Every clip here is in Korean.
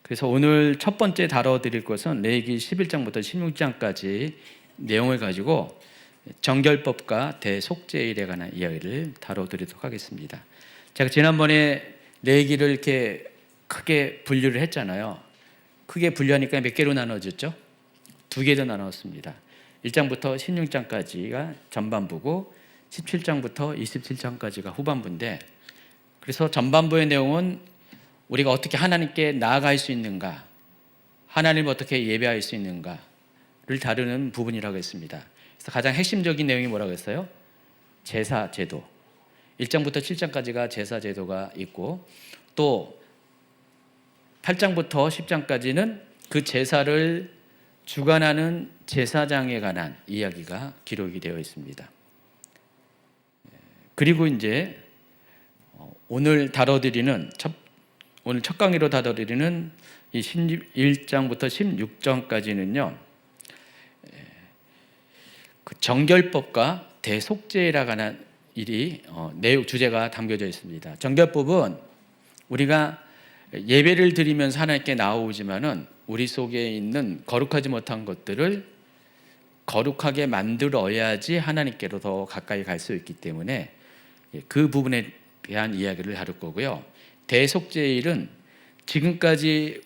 그래서 오늘 첫 번째 다뤄드릴 것은 레위기 11장부터 16장까지 내용을 가지고 정결법과 대속죄일에 관한 이야기를 다뤄드리도록 하겠습니다. 제가 지난번에 레위기를 이렇게 크게 분류를 했잖아요. 크게 분류하니까 몇 개로 나눠졌죠? 두 개로 나눴습니다. 1장부터 16장까지가 전반부고 17장부터 27장까지가 후반부인데, 그래서 전반부의 내용은 우리가 어떻게 하나님께 나아갈 수 있는가, 하나님을 어떻게 예배할 수 있는가를 다루는 부분이라고 했습니다. 그래서 가장 핵심적인 내용이 뭐라고 했어요? 제사 제도. 1장부터 7장까지가 제사 제도가 있고, 또 8장부터 10장까지는 그 제사를 주관하는 제사장에 관한 이야기가 기록이 되어 있습니다. 그리고 이제 오늘 첫 강의로 다뤄드리는 이 11장부터 16장까지는요, 그 정결법과 대속죄라 관한 내용 주제가 담겨져 있습니다. 정결법은 우리가 예배를 드리면서 하나님께 나오지만은 우리 속에 있는 거룩하지 못한 것들을 거룩하게 만들어야지 하나님께로 더 가까이 갈 수 있기 때문에 그 부분에 대한 이야기를 다룰 거고요. 대속죄일은 지금까지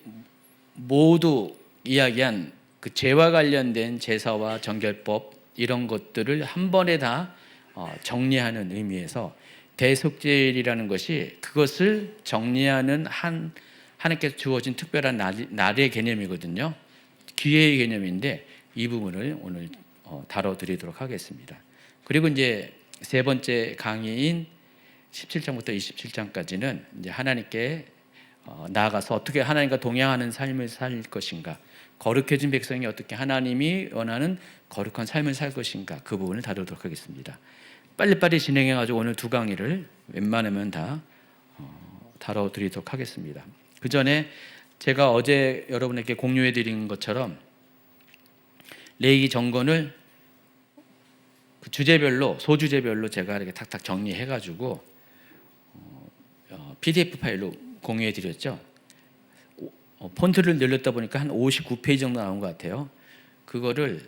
모두 이야기한 그 죄와 관련된 제사와 정결법 이런 것들을 한 번에 다 정리하는 의미에서 대속죄일이라는 것이 그것을 정리하는 하나님께서 주어진 특별한 날의 개념이거든요. 기회의 개념인데 이 부분을 오늘 다뤄드리도록 하겠습니다. 그리고 이제 세 번째 강의인 17장부터 27장까지는 이제 하나님께 나아가서 어떻게 하나님과 동행하는 삶을 살 것인가, 거룩해진 백성이 어떻게 하나님이 원하는 거룩한 삶을 살 것인가, 그 부분을 다루도록 하겠습니다. 빨리빨리 진행해가지고 오늘 두 강의를 웬만하면 다 다뤄드리도록 하겠습니다. 그 전에 제가 어제 여러분에게 공유해드린 것처럼 레위기 정권을 그 주제별로, 소주제별로 제가 이렇게 탁탁 정리해가지고 PDF 파일로 공유해드렸죠. 폰트를 늘렸다 보니까 한 59페이지 정도 나온 것 같아요. 그거를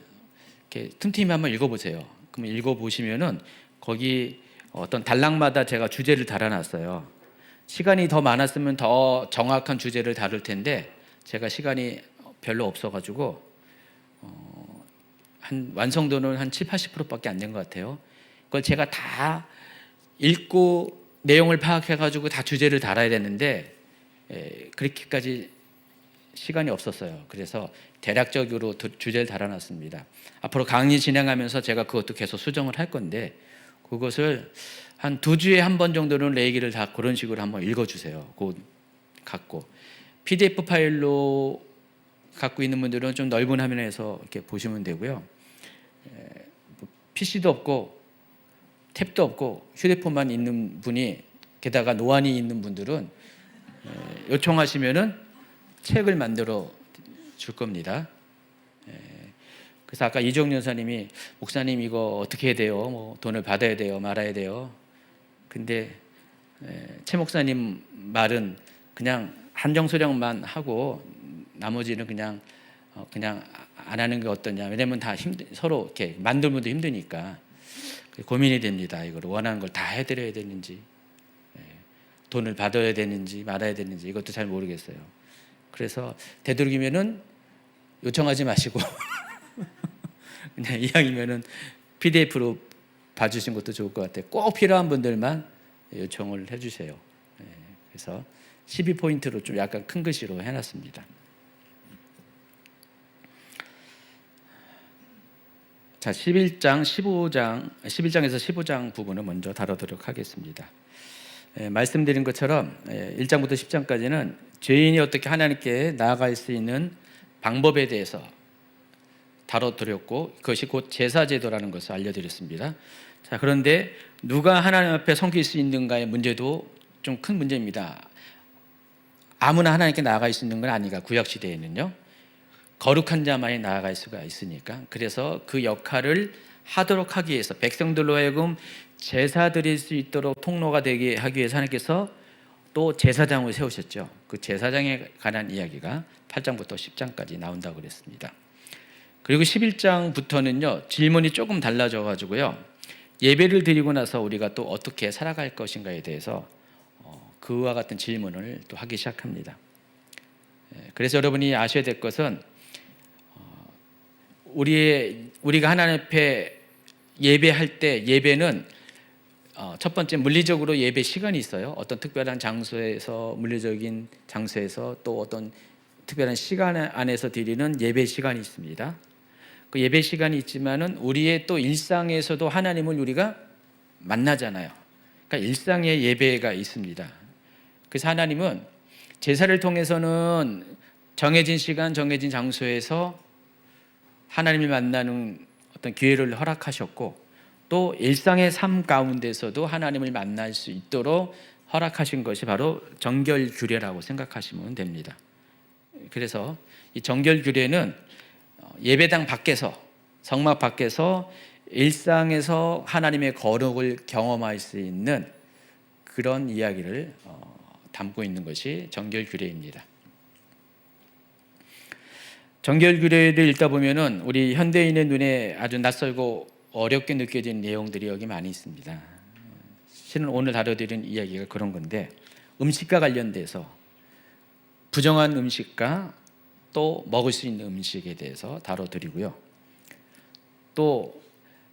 이렇게 틈틈이 한번 읽어보세요. 그러면 읽어보시면은 거기 어떤 단락마다 제가 주제를 달아놨어요. 시간이 더 많았으면 더 정확한 주제를 다룰 텐데 제가 시간이 별로 없어가지고 한 완성도는 한 70-80%밖에 안 된 것 같아요. 그걸 제가 다 읽고 내용을 파악해가지고 다 주제를 달아야 되는데 그렇게까지 시간이 없었어요. 그래서 대략적으로 주제를 달아놨습니다. 앞으로 강의 진행하면서 제가 그것도 계속 수정을 할 건데 그것을 한 2주에 한 번 정도는 레위기를 다 그런 식으로 한번 읽어주세요. 그거 갖고 PDF 파일로 갖고 있는 분들은 좀 넓은 화면에서 이렇게 보시면 되고요. PC도 없고 탭도 없고 휴대폰만 있는 분이, 게다가 노안이 있는 분들은 요청하시면은 책을 만들어 줄 겁니다. 그래서 아까 이종윤 여사님이 목사님 이거 어떻게 해야 돼요? 뭐 돈을 받아야 돼요? 말아야 돼요? 근데 최 목사님 말은 그냥 한정수령만 하고 나머지는 그냥 안 하는 게 어떠냐. 왜냐면 다 서로 이렇게 만들면 힘드니까 고민이 됩니다. 이걸 원하는 걸 다 해드려야 되는지, 돈을 받아야 되는지 말아야 되는지 이것도 잘 모르겠어요. 그래서 되도록이면은 요청하지 마시고 그냥 이왕이면은 PDF로 봐주신 것도 좋을 것 같아요. 꼭 필요한 분들만 요청을 해주세요. 그래서 12포인트로 좀 약간 큰 글씨로 해놨습니다. 자, 11장에서 15장 부분을 먼저 다루도록 하겠습니다. 말씀드린 것처럼 1장부터 10장까지는 죄인이 어떻게 하나님께 나아갈 수 있는 방법에 대해서 다뤄드렸고 그것이 곧 제사제도라는 것을 알려드렸습니다. 자, 그런데 누가 하나님 앞에 섬길 수 있는가의 문제도 좀 큰 문제입니다. 아무나 하나님께 나아갈 수 있는 건 아니가, 구약시대에는요. 거룩한 자만이 나아갈 수가 있으니까. 그래서 그 역할을 하도록 하기 위해서 백성들로 하여금 제사 드릴 수 있도록 통로가 되게 하기 위해서 하나님께서 또 제사장을 세우셨죠. 그 제사장에 관한 이야기가 8장부터 10장까지 나온다고 그랬습니다. 그리고 11장부터는요, 질문이 조금 달라져 가지고요, 예배를 드리고 나서 우리가 또 어떻게 살아갈 것인가에 대해서 그와 같은 질문을 또 하기 시작합니다. 그래서 여러분이 아셔야 될 것은, 우리가 하나님 앞에 예배할 때, 예배는 첫 번째 물리적으로 예배 시간이 있어요. 어떤 특별한 장소에서, 물리적인 장소에서, 또 어떤 특별한 시간 안에서 드리는 예배 시간이 있습니다. 그 예배 시간이 있지만은 우리의 또 일상에서도 하나님을 우리가 만나잖아요. 그러니까 일상의 예배가 있습니다. 그래서 하나님은 제사를 통해서는 정해진 시간, 정해진 장소에서 하나님을 만나는 어떤 기회를 허락하셨고, 또 일상의 삶 가운데서도 하나님을 만날 수 있도록 허락하신 것이 바로 정결규례라고 생각하시면 됩니다. 그래서 이 정결규례는 예배당 밖에서, 성막 밖에서 일상에서 하나님의 거룩을 경험할 수 있는 그런 이야기를 담고 있는 것이 정결규례입니다. 정결규례를 읽다 보면은 우리 현대인의 눈에 아주 낯설고 어렵게 느껴지는 내용들이 여기 많이 있습니다. 실은 오늘 다뤄드리는 이야기가 그런 건데, 음식과 관련돼서 부정한 음식과 또 먹을 수 있는 음식에 대해서 다뤄드리고요, 또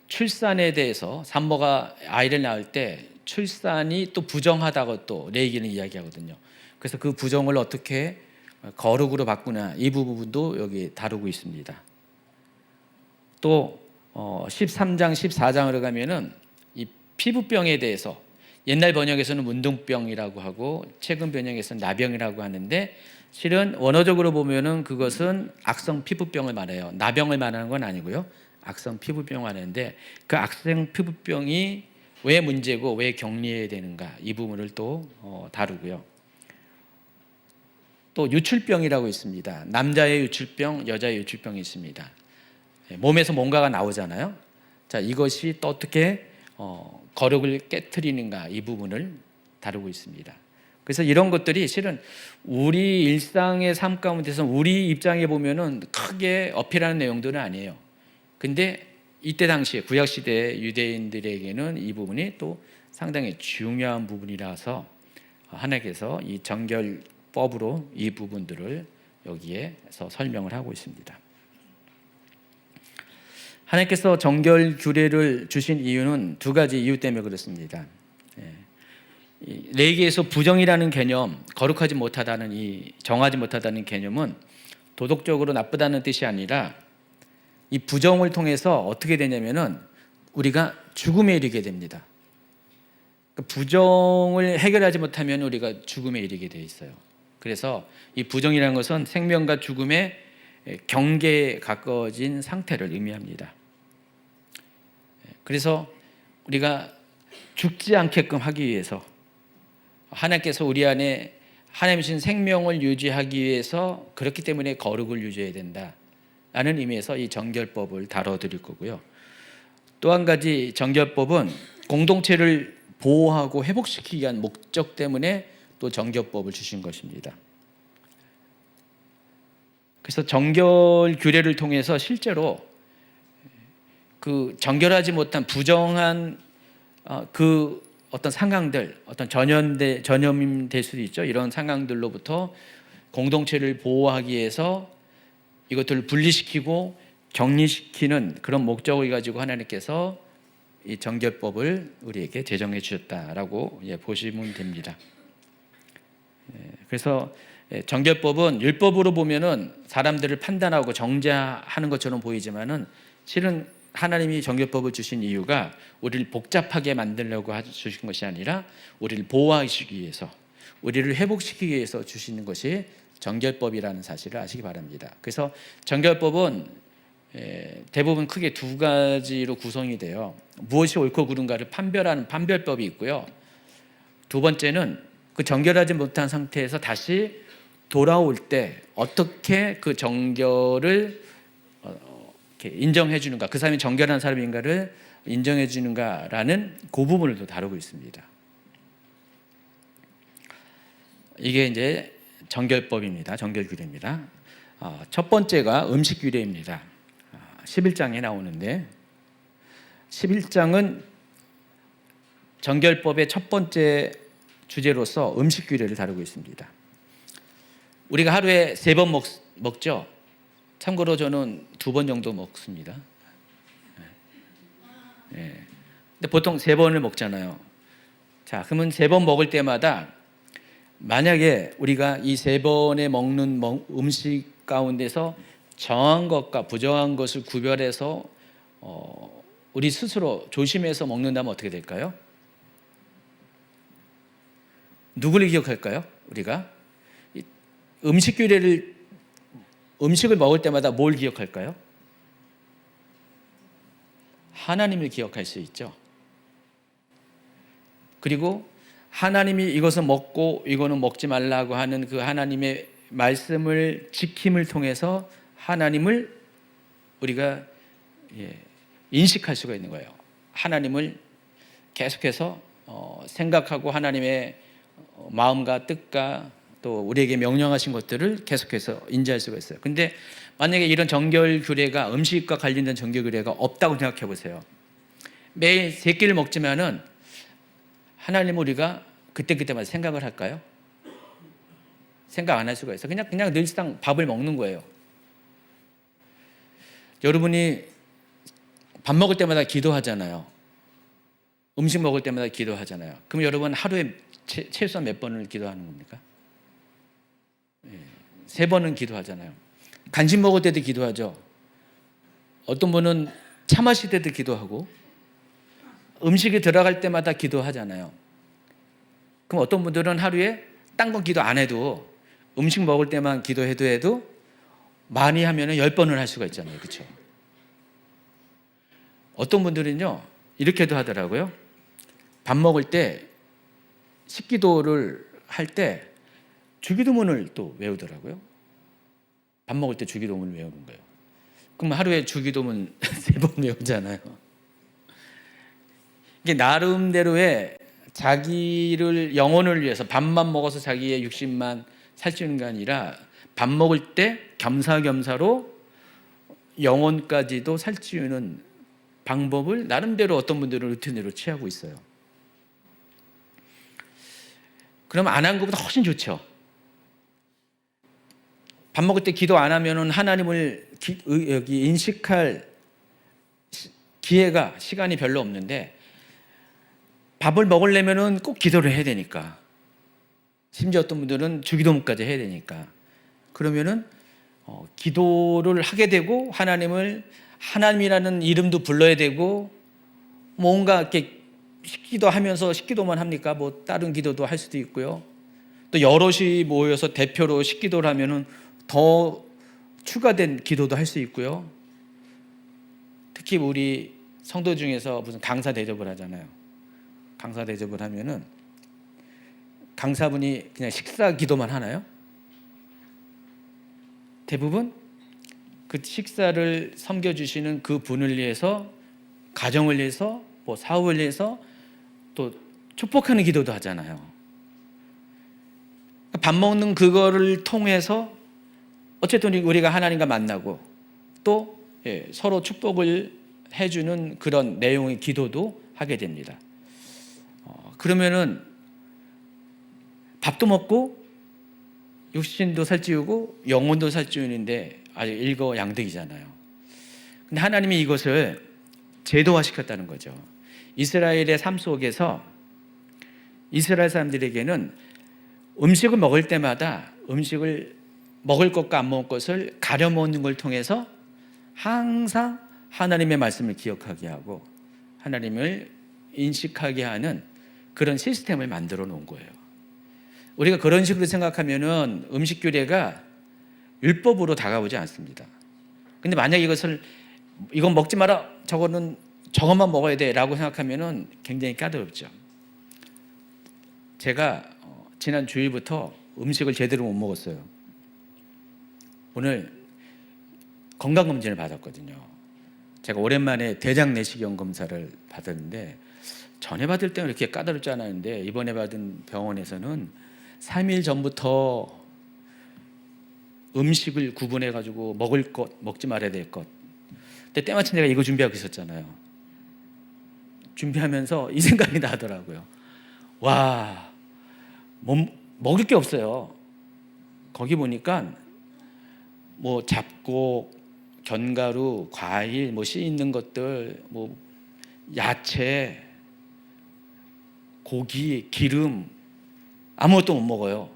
출산에 대해서 산모가 아이를 낳을 때 출산이 또 부정하다고 또 레위기는 이야기하거든요. 그래서 그 부정을 어떻게 거룩으로 바꾸나, 이 부분도 여기 다루고 있습니다. 또 13장, 14장으로 가면은 이 피부병에 대해서, 옛날 번역에서는 문둥병이라고 하고 최근 번역에서는 나병이라고 하는데, 실은 원어적으로 보면은 그것은 악성 피부병을 말해요. 나병을 말하는 건 아니고요, 악성 피부병을 하는데, 그 악성 피부병이 왜 문제고 왜 격리해야 되는가, 이 부분을 또 다루고요. 또 유출병이라고 있습니다. 남자의 유출병, 여자의 유출병이 있습니다. 몸에서 뭔가가 나오잖아요. 자, 이것이 또 어떻게 거룩을 깨트리는가, 이 부분을 다루고 있습니다. 그래서 이런 것들이 실은 우리 일상의 삶 가운데서 우리 입장에 보면은 크게 어필하는 내용들은 아니에요. 근데 이때 당시에 구약시대 유대인들에게는 이 부분이 또 상당히 중요한 부분이라서 하나님께서 이 정결법으로 이 부분들을 여기에서 설명을 하고 있습니다. 하나님께서 정결규례를 주신 이유는 두 가지 이유 때문에 그렇습니다. 레위기에서 부정이라는 개념, 거룩하지 못하다는, 이 정하지 못하다는 개념은 도덕적으로 나쁘다는 뜻이 아니라, 이 부정을 통해서 어떻게 되냐면은 우리가 죽음에 이르게 됩니다. 부정을 해결하지 못하면 우리가 죽음에 이르게 돼 있어요. 그래서 이 부정이라는 것은 생명과 죽음의 경계에 가까워진 상태를 의미합니다. 그래서 우리가 죽지 않게끔 하기 위해서, 하나님께서 우리 안에 하나님 주신 생명을 유지하기 위해서, 그렇기 때문에 거룩을 유지해야 된다라는 의미에서 이 정결법을 다뤄드릴 거고요. 또 한 가지, 정결법은 공동체를 보호하고 회복시키기 위한 목적 때문에 또 정결법을 주신 것입니다. 그래서 정결규례를 통해서 실제로 그 정결하지 못한 부정한 그 어떤 상황들, 어떤 전염될 수도 있죠. 이런 상황들로부터 공동체를 보호하기 위해서 이것들을 분리시키고 격리시키는 그런 목적을 가지고 하나님께서 이 정결법을 우리에게 제정해 주셨다라고 보시면 됩니다. 그래서 정결법은 율법으로 보면은 사람들을 판단하고 정죄하는 것처럼 보이지만은, 실은 하나님이 정결법을 주신 이유가 우리를 복잡하게 만들려고 주신 것이 아니라 우리를 보호하시기 위해서, 우리를 회복시키기 위해서 주시는 것이 정결법이라는 사실을 아시기 바랍니다. 그래서 정결법은 대부분 크게 두 가지로 구성이 돼요. 무엇이 옳고 그른가를 판별하는 판별법이 있고요, 두 번째는 그 정결하지 못한 상태에서 다시 돌아올 때 어떻게 그 정결을 인정해 주는가, 그 사람이 정결한 사람인가를 인정해 주는가라는 그 부분을 또 다루고 있습니다. 이게 이제 정결법입니다. 정결규례입니다. 첫 번째가 음식규례입니다. 11장에 나오는데 11장은 정결법의 첫 번째 주제로서 음식규례를 다루고 있습니다. 우리가 하루에 3번 먹죠. 참고로 저는 2번 정도 먹습니다. 근데 보통 3번을 먹잖아요. 자, 그러면 3번 먹을 때마다 만약에 우리가 이 3번에 먹는 음식 가운데서 정한 것과 부정한 것을 구별해서 우리 스스로 조심해서 먹는다면 어떻게 될까요? 누구를 기억할까요? 우리가 음식을 먹을 때마다 뭘 기억할까요? 하나님을 기억할 수 있죠. 그리고 하나님이 이것은 먹고 이거는 먹지 말라고 하는 그 하나님의 말씀을 지킴을 통해서 하나님을 우리가 인식할 수가 있는 거예요. 하나님을 계속해서 생각하고 하나님의 마음과 뜻과 또 우리에게 명령하신 것들을 계속해서 인지할 수가 있어요. 근데 만약에 이런 정결 규례가 음식과 관련된 정결 규례가 없다고 생각해 보세요. 매일 3끼를 먹지만은 하나님을 우리가 그때마다 생각을 할까요? 생각 안 할 수가 있어요. 그냥 늘상 밥을 먹는 거예요. 여러분이 밥 먹을 때마다 기도하잖아요. 음식 먹을 때마다 기도하잖아요. 그럼 여러분 하루에 최소한 몇 번을 기도하는 겁니까? 3번은 기도하잖아요. 간식 먹을 때도 기도하죠. 어떤 분은 차 마실 때도 기도하고 음식이 들어갈 때마다 기도하잖아요. 그럼 어떤 분들은 하루에 딴 건 기도 안 해도 음식 먹을 때만 기도해도 많이 하면 10번을 할 수가 있잖아요. 그렇죠? 어떤 분들은요 이렇게도 하더라고요. 밥 먹을 때 식기도를 할 때 주기도문을 또 외우더라고요. 밥 먹을 때 주기도문을 외우는 거예요. 그럼 하루에 주기도문 3번 외우잖아요. 이게 나름대로의 자기를 영혼을 위해서 밥만 먹어서 자기의 육신만 살찌는 게 아니라 밥 먹을 때 겸사겸사로 영혼까지도 살찌우는 방법을 나름대로 어떤 분들은 루틴으로 취하고 있어요. 그럼 안 한 것보다 훨씬 좋죠. 밥 먹을 때 기도 안 하면은 하나님을 여기 인식할 기회가 시간이 별로 없는데 밥을 먹으려면은 꼭 기도를 해야 되니까. 심지어 어떤 분들은 주기도문까지 해야 되니까. 그러면은 기도를 하게 되고 하나님이라는 이름도 불러야 되고 뭔가 이렇게 기도하면서 식기도만 합니까? 뭐 다른 기도도 할 수도 있고요. 또 여럿이 모여서 대표로 식기도를 하면은 더 추가된 기도도 할 수 있고요. 특히 우리 성도 중에서 무슨 강사 대접을 하잖아요. 강사 대접을 하면은 강사분이 그냥 식사 기도만 하나요? 대부분 그 식사를 섬겨주시는 그 분을 위해서 가정을 위해서 뭐 사업을 위해서 또 축복하는 기도도 하잖아요. 밥 먹는 그거를 통해서 어쨌든 우리가 하나님과 만나고 또 서로 축복을 해주는 그런 내용의 기도도 하게 됩니다. 그러면은 밥도 먹고 육신도 살찌우고 영혼도 살찌우는데 아주 일거양득이잖아요. 근데 하나님이 이것을 제도화시켰다는 거죠. 이스라엘의 삶 속에서 이스라엘 사람들에게는 음식을 먹을 때마다 음식을 먹을 것과 안 먹을 것을 가려 먹는 걸 통해서 항상 하나님의 말씀을 기억하게 하고 하나님을 인식하게 하는 그런 시스템을 만들어 놓은 거예요. 우리가 그런 식으로 생각하면은 음식 규례가 율법으로 다가오지 않습니다. 근데 만약 이건 먹지 마라, 저것만 먹어야 돼라고 생각하면은 굉장히 까다롭죠. 제가 지난 주일부터 음식을 제대로 못 먹었어요. 오늘 건강검진을 받았거든요. 제가 오랜만에 대장 내시경 검사를 받았는데 전에 받을 때는 이렇게 까다롭지 않았는데 이번에 받은 병원에서는 3일 전부터 음식을 구분해 가지고 먹을 것, 먹지 말아야 될 것. 근데 때마침 내가 이거 준비하고 있었잖아요. 준비하면서 이 생각이 나더라고요. 와, 먹을 게 없어요. 거기 보니까 뭐 잡곡, 견과류, 과일, 뭐 씨 있는 것들, 뭐 야채, 고기, 기름 아무것도 못 먹어요.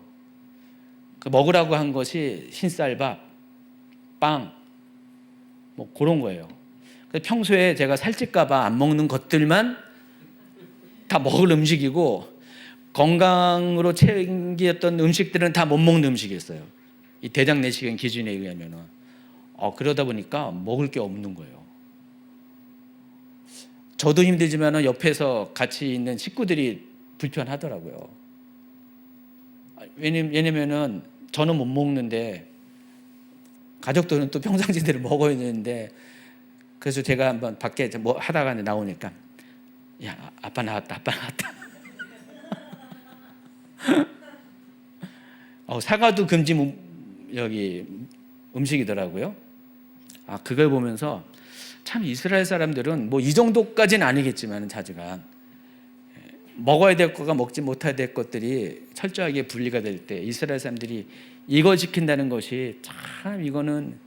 먹으라고 한 것이 흰쌀밥, 빵, 뭐 그런 거예요. 평소에 제가 살찔까봐 안 먹는 것들만 다 먹을 음식이고 건강으로 챙겼던 음식들은 다 못 먹는 음식이었어요. 이 대장 내시경 기준에 의하면은 그러다 보니까 먹을 게 없는 거예요. 저도 힘들지만 옆에서 같이 있는 식구들이 불편하더라고요. 왜냐면은 저는 못 먹는데 가족들은 또 평상시대로 먹어야 되는데, 그래서 제가 한번 밖에 뭐 하다가 나오니까 야, 아빠 나왔다. 사과도 금지 여기 음식이더라고요. 그걸 보면서 참 이스라엘 사람들은 뭐 이 정도까지는 아니겠지만 자주간 먹어야 될 거가 먹지 못해야 될 것들이 철저하게 분리가 될 때 이스라엘 사람들이 이거 지킨다는 것이 참 이거는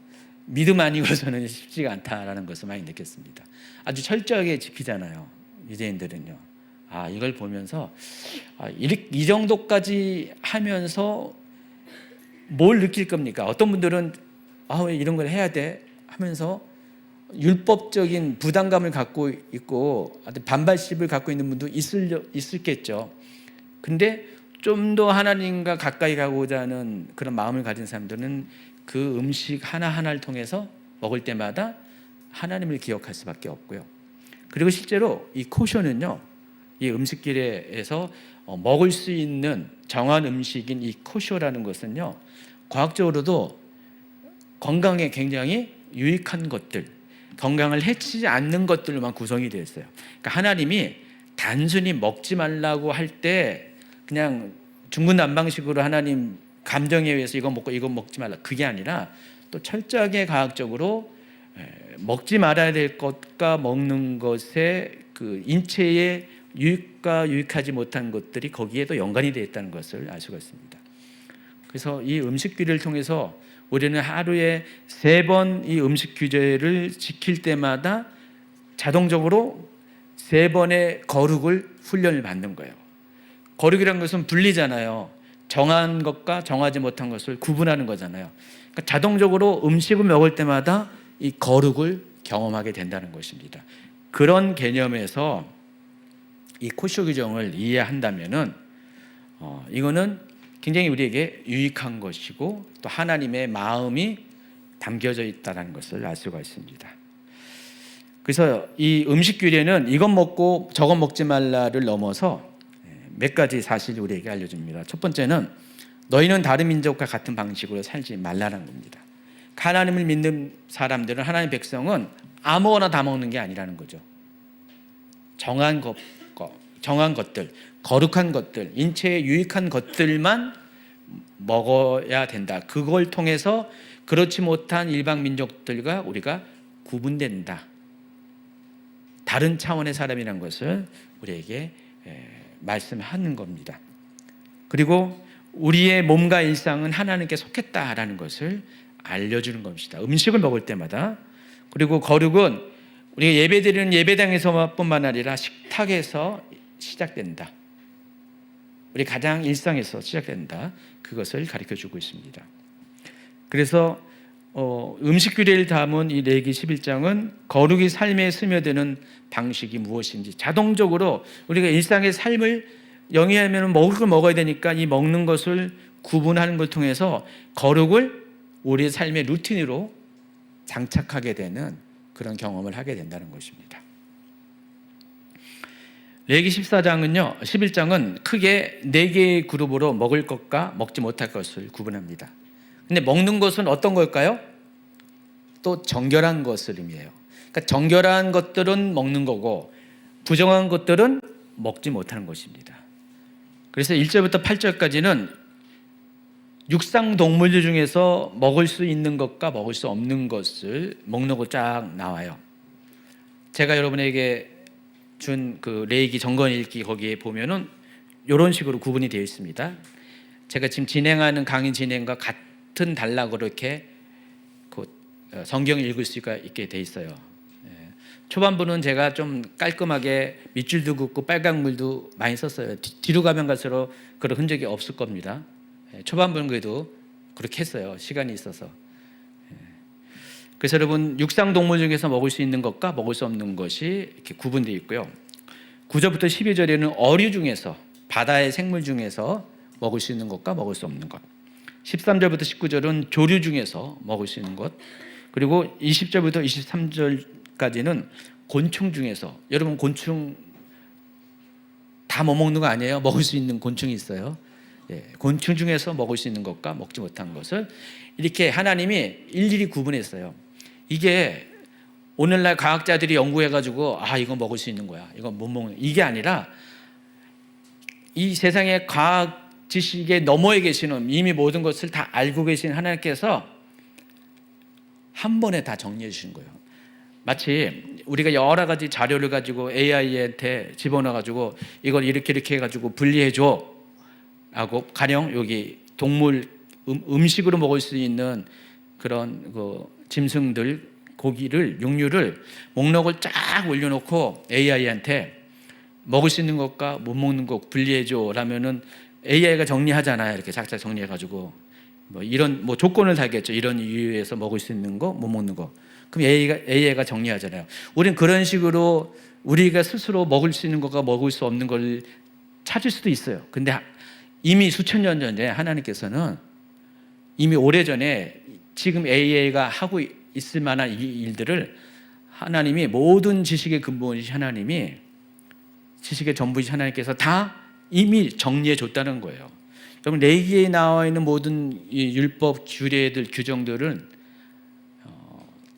믿음 아니고서는 쉽지가 않다라는 것을 많이 느꼈습니다. 아주 철저하게 지키잖아요, 유대인들은요. 이걸 보면서 이 정도까지 하면서 뭘 느낄 겁니까? 어떤 분들은 왜 이런 걸 해야 돼? 하면서 율법적인 부담감을 갖고 있고 반발심을 갖고 있는 분도 있을겠죠. 근데 좀 더 하나님과 가까이 가고자 하는 그런 마음을 가진 사람들은 그 음식 하나하나를 통해서 먹을 때마다 하나님을 기억할 수밖에 없고요. 그리고 실제로 이 코셔는요, 이 음식길에서 먹을 수 있는 정한 음식인 이 코셔라는 것은요, 과학적으로도 건강에 굉장히 유익한 것들, 건강을 해치지 않는 것들로만 구성이 되어 있어요. 그러니까 하나님이 단순히 먹지 말라고 할 때 그냥 중구난방식으로 하나님 감정에 의해서 이거 먹고 이거 먹지 말라, 그게 아니라 또 철저하게 과학적으로 먹지 말아야 될 것과 먹는 것의 그 인체에 유익과 유익하지 못한 것들이 거기에도 연관이 되어 있다는 것을 알 수가 있습니다. 그래서 이 음식규를 통해서 우리는 하루에 3번 이 음식 규제를 지킬 때마다 자동적으로 3번의 거룩을 훈련을 받는 거예요. 거룩이라는 것은 분리잖아요. 정한 것과 정하지 못한 것을 구분하는 거잖아요. 그러니까 자동적으로 음식을 먹을 때마다 이 거룩을 경험하게 된다는 것입니다. 그런 개념에서 이 코쇼 규정을 이해한다면은 이거는 굉장히 우리에게 유익한 것이고 또 하나님의 마음이 담겨져 있다는 것을 알 수가 있습니다. 그래서 이 음식 규례는 이것 먹고 저것 먹지 말라를 넘어서 몇 가지 사실을 우리에게 알려줍니다. 첫 번째는 너희는 다른 민족과 같은 방식으로 살지 말라는 겁니다. 하나님을 믿는 사람들은, 하나님의 백성은 아무거나 다 먹는 게 아니라는 거죠. 정한 것들, 거룩한 것들, 인체에 유익한 것들만 먹어야 된다. 그걸 통해서 그렇지 못한 일반 민족들과 우리가 구분된다. 다른 차원의 사람이라는 것을 우리에게 말씀하는 겁니다. 그리고 우리의 몸과 일상은 하나님께 속했다라는 것을 알려주는 것입니다. 음식을 먹을 때마다. 그리고 거룩은 우리가 예배드리는 예배당에서뿐만 아니라 식탁에서 시작된다. 우리 가장 일상에서 시작된다. 그것을 가르쳐주고 있습니다. 그래서 음식 규례를 담은 이 레위기 11장은 거룩이 삶에 스며드는 방식이 무엇인지 자동적으로 우리가 일상의 삶을 영위하면 먹을 걸 먹어야 되니까 이 먹는 것을 구분하는 걸 통해서 거룩을 우리의 삶의 루틴으로 장착하게 되는 그런 경험을 하게 된다는 것입니다. 레위기 11장은 크게 4개의 그룹으로 먹을 것과 먹지 못할 것을 구분합니다. 근데 먹는 것은 어떤 걸까요? 또 정결한 것을 의미해요. 그러니까 정결한 것들은 먹는 거고 부정한 것들은 먹지 못하는 것입니다. 그래서 1절부터 8절까지는 육상 동물들 중에서 먹을 수 있는 것과 먹을 수 없는 것을 목록을 쫙 나와요. 제가 여러분에게 준 그 레위기 정건 읽기 거기에 보면은 이런 식으로 구분이 되어 있습니다. 제가 지금 진행하는 강의 진행과 같은 단락으로 이렇게 성경을 읽을 수가 있게 돼 있어요. 초반부는 제가 좀 깔끔하게 밑줄도 긋고 빨강물도 많이 썼어요. 뒤로 가면 갈수록 그런 흔적이 없을 겁니다. 초반부는 그래도 그렇게 했어요. 시간이 있어서. 그래서 여러분 육상 동물 중에서 먹을 수 있는 것과 먹을 수 없는 것이 이렇게 구분되어 있고요. 9절부터 12절에는 어류 중에서 바다의 생물 중에서 먹을 수 있는 것과 먹을 수 없는 것. 13절부터 19절은 조류 중에서 먹을 수 있는 것. 그리고 20절부터 23절까지는 곤충 중에서, 여러분 곤충 다 못 먹는 거 아니에요? 먹을 수 있는 곤충이 있어요. 곤충 중에서 먹을 수 있는 것과 먹지 못한 것을 이렇게 하나님이 일일이 구분했어요. 이게 오늘날 과학자들이 연구해가지고 이건 먹을 수 있는 거야, 이건 못 먹는, 이게 아니라 이 세상의 과학 지식의 너머에 계시는, 이미 모든 것을 다 알고 계신 하나님께서 한 번에 다 정리해 주신 거예요. 마치 우리가 여러 가지 자료를 가지고 AI한테 집어넣어가지고 이걸 이렇게 해가지고 분리해줘 라고, 가령 여기 동물 음식으로 먹을 수 있는 그런 짐승들, 고기를, 육류를 목록을 쫙 올려놓고 AI한테 먹을 수 있는 것과 못 먹는 것 분리해줘 라면은 AI가 정리하잖아요. 이렇게 작작 정리해가지고 이런 조건을 달겠죠. 이런 이유에서 먹을 수 있는 거, 못 먹는 거. 그럼 AI가 정리하잖아요. 우리는 그런 식으로 우리가 스스로 먹을 수 있는 것과 먹을 수 없는 걸 찾을 수도 있어요. 근데 이미 수천 년 전에 하나님께서는 이미 오래전에 지금 AI가 하고 있을 만한 이 일들을 하나님이, 모든 지식의 근본이신 하나님이, 지식의 전부이신 하나님께서 다 이미 정리해 줬다는 거예요. 여러분 레위기에 나와 있는 모든 이 율법, 규례들, 규정들은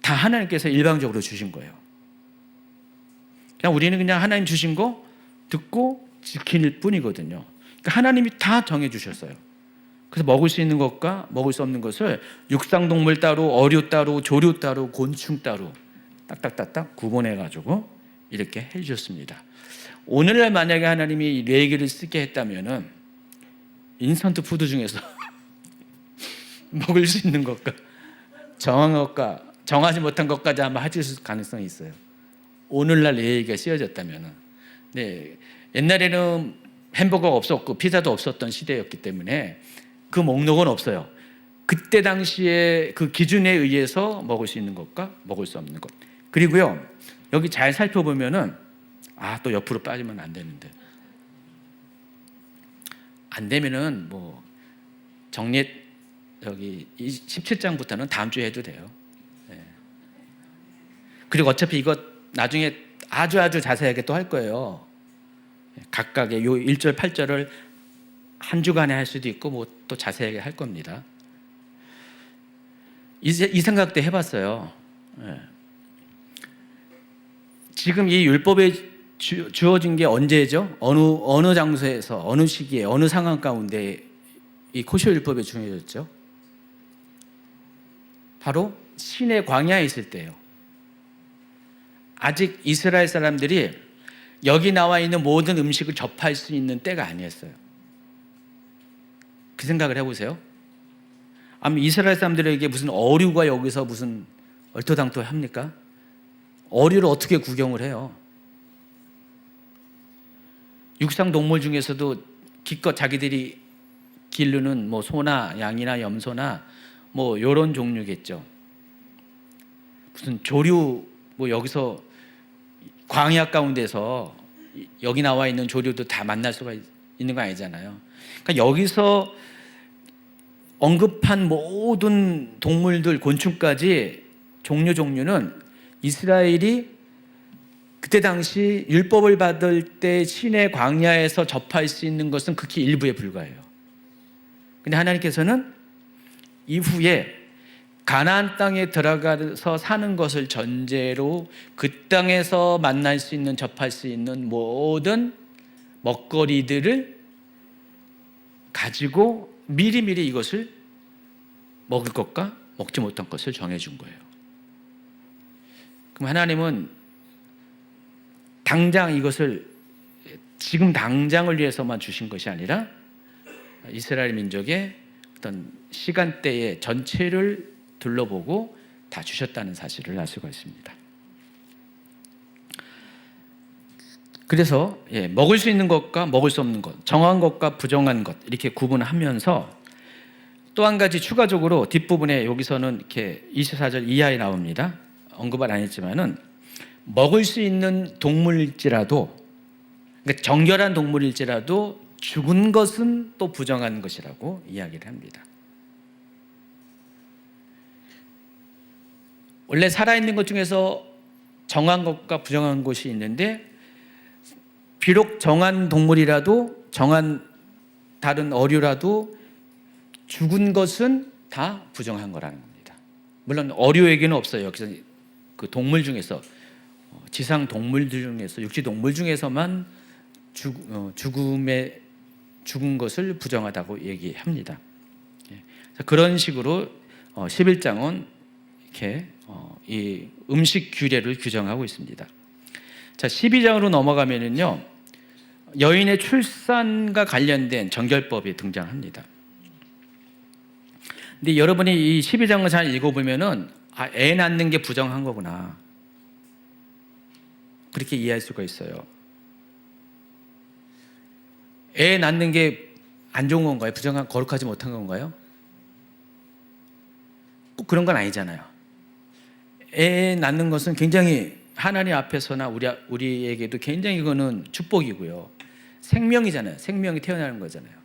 다 하나님께서 일방적으로 주신 거예요. 그냥 우리는 그냥 하나님 주신 거 듣고 지킬 뿐이거든요. 그러니까 하나님이 다 정해 주셨어요. 그래서 먹을 수 있는 것과 먹을 수 없는 것을 육상동물 따로, 어류 따로, 조류 따로, 곤충 따로 딱딱딱딱 구분해가지고 이렇게 해주셨습니다. 오늘날 만약에 하나님이 레위기를 쓰게 했다면은 인스턴트 푸드 중에서 먹을 수 있는 것과 정한 것과 정하지 못한 것까지 아마 하실 가능성이 있어요. 오늘날 레위기가 쓰여졌다면은. 옛날에는 햄버거가 없었고 피자도 없었던 시대였기 때문에 그 목록은 없어요. 그때 당시에 그 기준에 의해서 먹을 수 있는 것과 먹을 수 없는 것. 그리고요, 여기 잘 살펴보면은 또 옆으로 빠지면 안 되는데, 안 되면은 정리, 여기 17장부터는 다음 주에 해도 돼요. 그리고 어차피 이거 나중에 아주 자세하게 또 할 거예요. 각각의 요 1절 8절을 한 주간에 할 수도 있고 또 자세하게 할 겁니다. 이 생각도 해봤어요. 지금 이 율법에 주어진 게 언제죠? 어느 장소에서, 어느 시기에, 어느 상황 가운데 이 코시오 율법에 중요해졌죠? 바로 시내 광야에 있을 때예요. 아직 이스라엘 사람들이 여기 나와 있는 모든 음식을 접할 수 있는 때가 아니었어요. 그 생각을 해보세요. 아마 이스라엘 사람들에게 무슨 어류가 여기서 무슨 얼토당토 합니까? 어류를 어떻게 구경을 해요? 육상 동물 중에서도 기껏 자기들이 기르는 소나 양이나 염소나 요런 종류겠죠. 무슨 조류, 여기서 광야 가운데서 여기 나와 있는 조류도 다 만날 수가 있는 거 아니잖아요. 그러니까 여기서 언급한 모든 동물들, 곤충까지 종류는 이스라엘이 그때 당시 율법을 받을 때 시내 광야에서 접할 수 있는 것은 극히 일부에 불과해요. 근데 하나님께서는 이후에 가나안 땅에 들어가서 사는 것을 전제로 그 땅에서 만날 수 있는, 접할 수 있는 모든 먹거리들을 가지고 미리미리 이것을 먹을 것과 먹지 못한 것을 정해준 거예요. 그럼 하나님은 당장 이것을 지금 당장을 위해서만 주신 것이 아니라 이스라엘 민족의 어떤 시간대의 전체를 둘러보고 다 주셨다는 사실을 알 수가 있습니다. 그래서 먹을 수 있는 것과 먹을 수 없는 것, 정한 것과 부정한 것 이렇게 구분하면서 또 한 가지 추가적으로 뒷부분에 여기서는 이렇게 24절 이하에 나옵니다. 언급은 안 했지만은 먹을 수 있는 동물일지라도, 그러니까 정결한 동물일지라도 죽은 것은 또 부정한 것이라고 이야기를 합니다. 원래 살아있는 것 중에서 정한 것과 부정한 것이 있는데, 비록 정한 동물이라도 정한 다른 어류라도 죽은 것은 다 부정한 거라는 겁니다. 물론 어류에게는 없어요. 여기서 그 동물 중에서, 지상 동물 중에서, 육지 동물 중에서만 죽은 것을 부정하다고 얘기합니다. 그런 식으로 11장은 이렇게 이 음식 규례를 규정하고 있습니다. 자, 12장으로 넘어가면은요, 여인의 출산과 관련된 정결법이 등장합니다. 근데 여러분이 이 12장을 잘 읽어보면은 애 낳는 게 부정한 거구나, 그렇게 이해할 수가 있어요. 애 낳는 게 안 좋은 건가요? 부정한, 거룩하지 못한 건가요? 꼭 그런 건 아니잖아요. 애 낳는 것은 굉장히 하나님 앞에서나 우리에게도 굉장히 그거는 축복이고요. 생명이잖아요. 생명이 태어나는 거잖아요.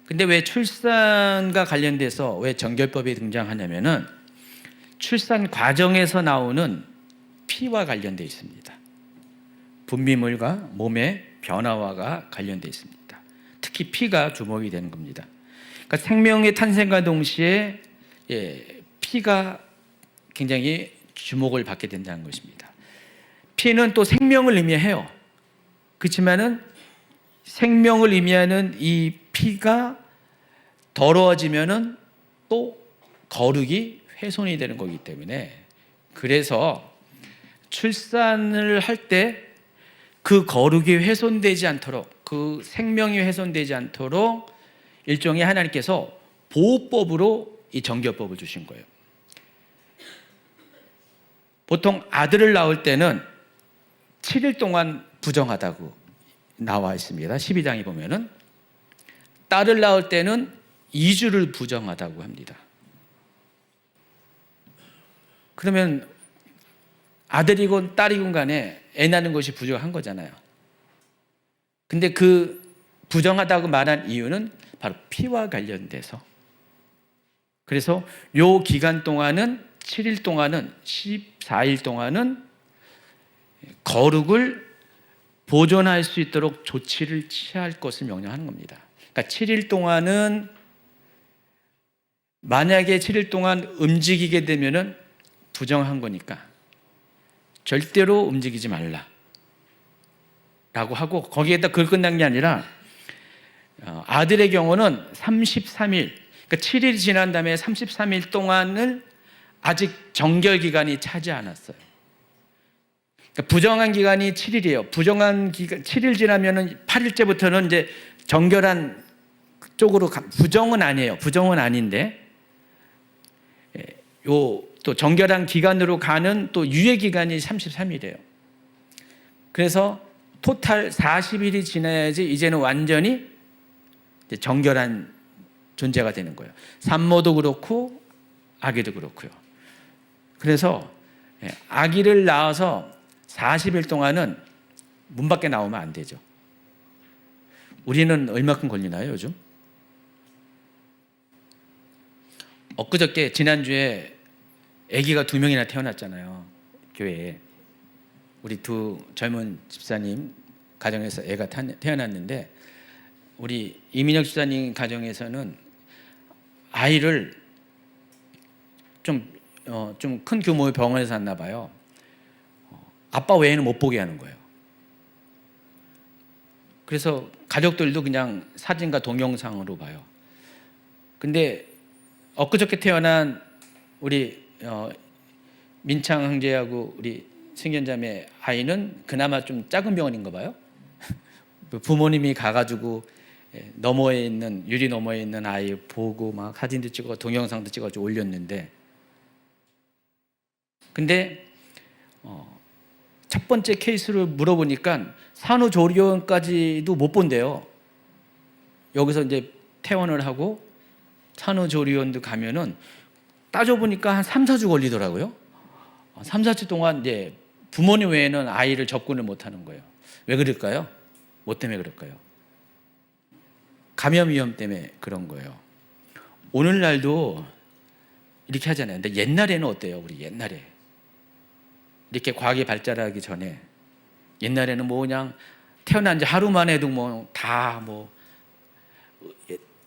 근데 왜 출산과 관련돼서 왜 정결법이 등장하냐면은 출산 과정에서 나오는 피와 관련돼 있습니다. 분비물과 몸의 변화와가 관련돼 있습니다. 특히 피가 주목이 되는 겁니다. 그러니까 생명의 탄생과 동시에 피가 굉장히 주목을 받게 된다는 것입니다. 피는 또 생명을 의미해요. 그렇지만은 생명을 의미하는 이 피가 더러워지면은 또 거룩이 훼손이 되는 거기 때문에, 그래서 출산을 할 때 그 거룩이 훼손되지 않도록, 그 생명이 훼손되지 않도록 일종의 하나님께서 보호법으로 이 정결법을 주신 거예요. 보통 아들을 낳을 때는 7일 동안 부정하다고 나와 있습니다. 12장에 보면은 딸을 낳을 때는 2주를 부정하다고 합니다. 그러면 아들이건 딸이건 간에 애 낳는 것이 부정한 거잖아요. 근데 그 부정하다고 말한 이유는 바로 피와 관련돼서, 그래서 요 기간 동안은 7일 동안은 14일 동안은 거룩을 보존할 수 있도록 조치를 취할 것을 명령하는 겁니다. 그러니까 7일 동안은, 만약에 7일 동안 움직이게 되면은 부정한 거니까 절대로 움직이지 말라 라고 하고, 거기에다 그걸 끝난 게 아니라 아들의 경우는 33일, 그러니까 7일이 지난 다음에 33일 동안을 아직 정결 기간이 차지 않았어요. 그러니까 부정한 기간이 7일이에요. 부정한 기간 7일 지나면은 8일째부터는 이제 정결한 쪽으로 부정은 아니에요. 부정은 아닌데 요 또 정결한 기간으로 가는 또 유예 기간이 33일이에요. 그래서 토탈 40일이 지나야지 이제는 완전히 이제 정결한 존재가 되는 거예요. 산모도 그렇고 아기도 그렇고요. 그래서 아기를 낳아서 40일 동안은 문 밖에 나오면 안 되죠. 우리는 얼마큼 걸리나요, 요즘? 엊그저께 지난주에 아기가 2명이나 태어났잖아요, 교회에. 우리 두 젊은 집사님 가정에서 애가 태어났는데, 우리 이민혁 집사님 가정에서는 아이를 좀 큰 규모의 병원에서 낳나 봐요. 아빠 외에는 못 보게 하는 거예요. 그래서 가족들도 그냥 사진과 동영상으로 봐요. 근데 엊그저께 태어난 우리 민창 형제하고 우리 승현자매 아이는 그나마 좀 작은 병원인가 봐요. 부모님이 가가지고 너머에 있는 유리 너머에 있는 아이 보고 막 사진도 찍고 동영상도 찍어가지고 올렸는데, 근데 첫 번째 케이스를 물어보니까 산후조리원까지도 못 본대요. 여기서 이제 퇴원을 하고 산후조리원도 가면은 따져보니까 한 3, 4주 걸리더라고요. 3, 4주 동안 이제 부모님 외에는 아이를 접근을 못 하는 거예요. 왜 그럴까요? 뭐 때문에 그럴까요? 감염 위험 때문에 그런 거예요. 오늘날도 이렇게 하잖아요. 근데 옛날에는 어때요? 우리 옛날에 이렇게 과학이 발달하기 전에 옛날에는 뭐 그냥 태어난 지 하루만 해도 뭐 다 뭐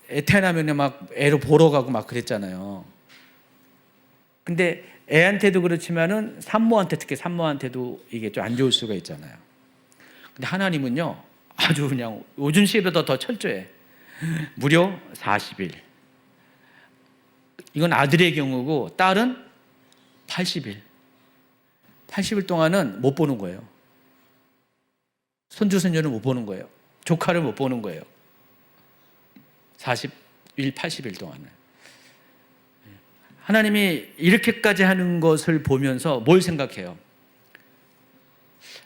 애 태어나면 막 애를 보러 가고 막 그랬잖아요. 근데 애한테도 그렇지만은 산모한테, 특히 산모한테도 이게 좀 안 좋을 수가 있잖아요. 근데 하나님은요 아주 그냥 요즘 시보다 더 철저해. 무려 40일. 이건 아들의 경우고 딸은 80일. 80일 동안은 못 보는 거예요. 손주 손녀를 못 보는 거예요. 조카를 못 보는 거예요. 40일, 80일 동안은. 하나님이 이렇게까지 하는 것을 보면서 뭘 생각해요?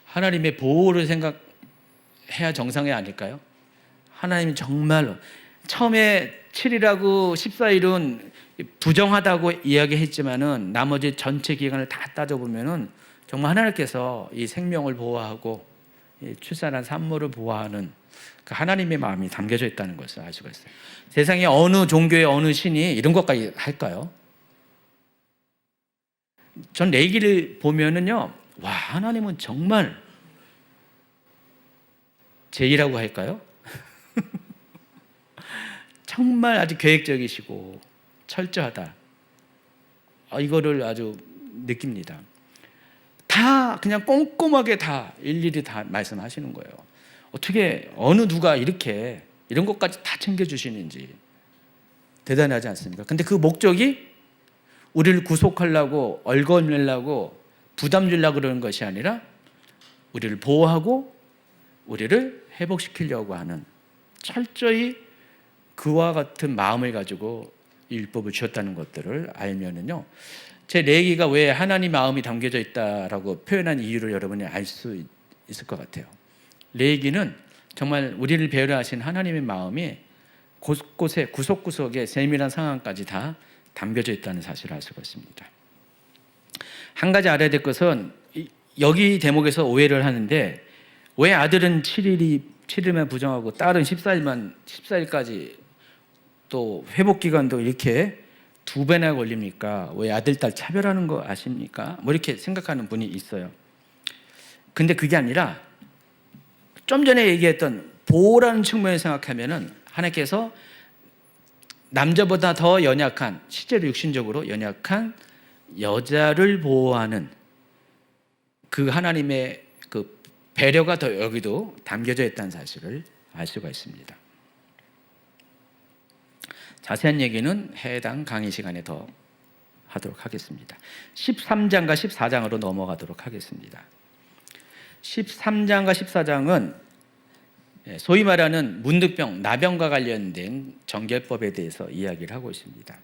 하나님의 보호를 생각해야 정상이 아닐까요? 하나님이 정말로 처음에 7일하고 14일은 부정하다고 이야기했지만은 나머지 전체 기간을 다 따져보면은 정말 하나님께서 이 생명을 보호하고 출산한 산모를 보호하는 그 하나님의 마음이 담겨져 있다는 것을 알 수가 있어요. 세상에 어느 종교의 어느 신이 이런 것까지 할까요? 전 레위기를 보면은요, 와, 하나님은 정말 제이라고 할까요? 정말 아주 계획적이시고 철저하다. 이거를 아주 느낍니다. 다 그냥 꼼꼼하게 다 일일이 다 말씀하시는 거예요. 어떻게 어느 누가 이렇게 이런 것까지 다 챙겨주시는지 대단하지 않습니까? 근데 그 목적이 우리를 구속하려고 얽어내려고 부담 주려고 그러는 것이 아니라 우리를 보호하고 우리를 회복시키려고 하는 철저히 그와 같은 마음을 가지고 율법을 주셨다는 것들을 알면은요, 제 레위기가 왜 하나님 마음이 담겨져 있다라고 표현한 이유를 여러분이 알 수 있을 것 같아요. 레위기는 정말 우리를 배려하신 하나님의 마음이 곳곳에 구석구석에 세밀한 상황까지 다 담겨져 있다는 사실을 알 수가 있습니다. 한 가지 알아야 될 것은 여기 대목에서 오해를 하는데, 왜 아들은 7일만 부정하고 딸은 14일까지 또 회복 기간도 이렇게 2배나 걸립니까? 왜 아들, 딸 차별하는 거 아십니까? 뭐 이렇게 생각하는 분이 있어요. 근데 그게 아니라 좀 전에 얘기했던 보호라는 측면에서 생각하면은 하나님께서 남자보다 더 연약한, 실제로 육신적으로 연약한 여자를 보호하는 그 하나님의 그 배려가 더 여기도 담겨져 있다는 사실을 알 수가 있습니다. 자세한 얘기는 해당 강의 시간에 더 하도록 하겠습니다. 13장과 14장으로 넘어가도록 하겠습니다. 13장과 14장은 소위 말하는 문득병, 나병과 관련된 정결법에 대해서 이야기를 하고 있습니다.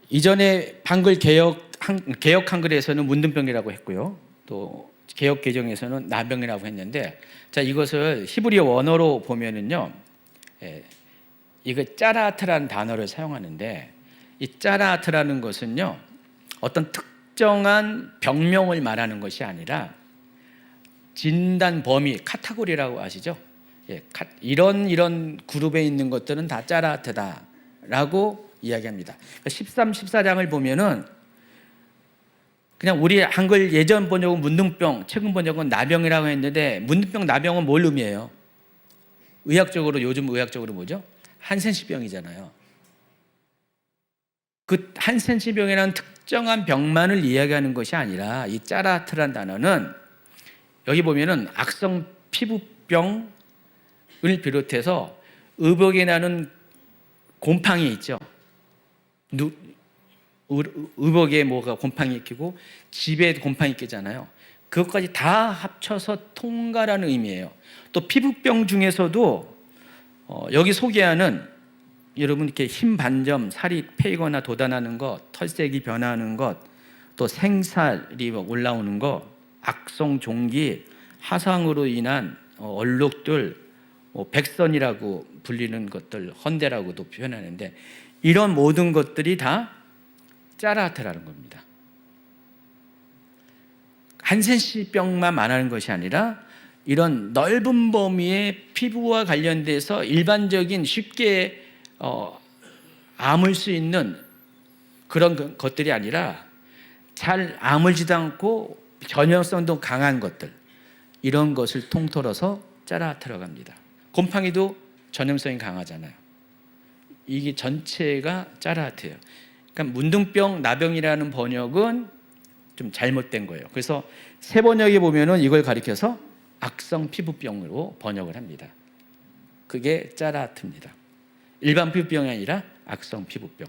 이전에 한글 개역 한글에서는 문둥병이라고 했고요. 또 개역 개정에서는 나병이라고 했는데, 자, 이것을 히브리어 원어로 보면은요, 이거 짜라트라는 단어를 사용하는데, 이 짜라트라는 것은요, 어떤 특정한 병명을 말하는 것이 아니라 진단 범위, 카테고리라고 아시죠? 이런 그룹에 있는 것들은 다 짜라트다라고 이야기합니다. 13, 14장을 보면은 그냥 우리 한글 예전 번역은 문둥병, 최근 번역은 나병이라고 했는데, 문둥병, 나병은 뭘 의미해요? 의학적으로, 요즘 의학적으로 뭐죠? 한센시병이잖아요. 그 한센시병이라는 특정한 병만을 이야기하는 것이 아니라 이 짜라트란 단어는 여기 보면은 악성 피부병, 비롯해서 의복에 나는 곰팡이 있죠. 의복에 뭐가 곰팡이 끼고 집에 곰팡이 끼잖아요. 그것까지 다 합쳐서 통과라는 의미예요. 또 피부병 중에서도 여기 소개하는 여러분 이렇게 흰 반점, 살이 패이거나 돋아나는 것, 털색이 변하는 것, 또 생살이 올라오는 것, 악성 종기, 화상으로 인한 얼룩들, 백선이라고 불리는 것들, 헌대라고도 표현하는데 이런 모든 것들이 다 짜라트라는 겁니다. 한센시병만 말하는 것이 아니라 이런 넓은 범위의 피부와 관련돼서 일반적인 쉽게 아물 수 있는 그런 것들이 아니라 잘 아물지도 않고 전염성도 강한 것들, 이런 것을 통틀어서 짜라트라고 합니다. 곰팡이도 전염성이 강하잖아요. 이게 전체가 짜라트예요. 그러니까 문둥병, 나병이라는 번역은 좀 잘못된 거예요. 그래서 새 번역에 보면은 이걸 가리켜서 악성 피부병으로 번역을 합니다. 그게 짜라트입니다. 일반 피부병이 아니라 악성 피부병.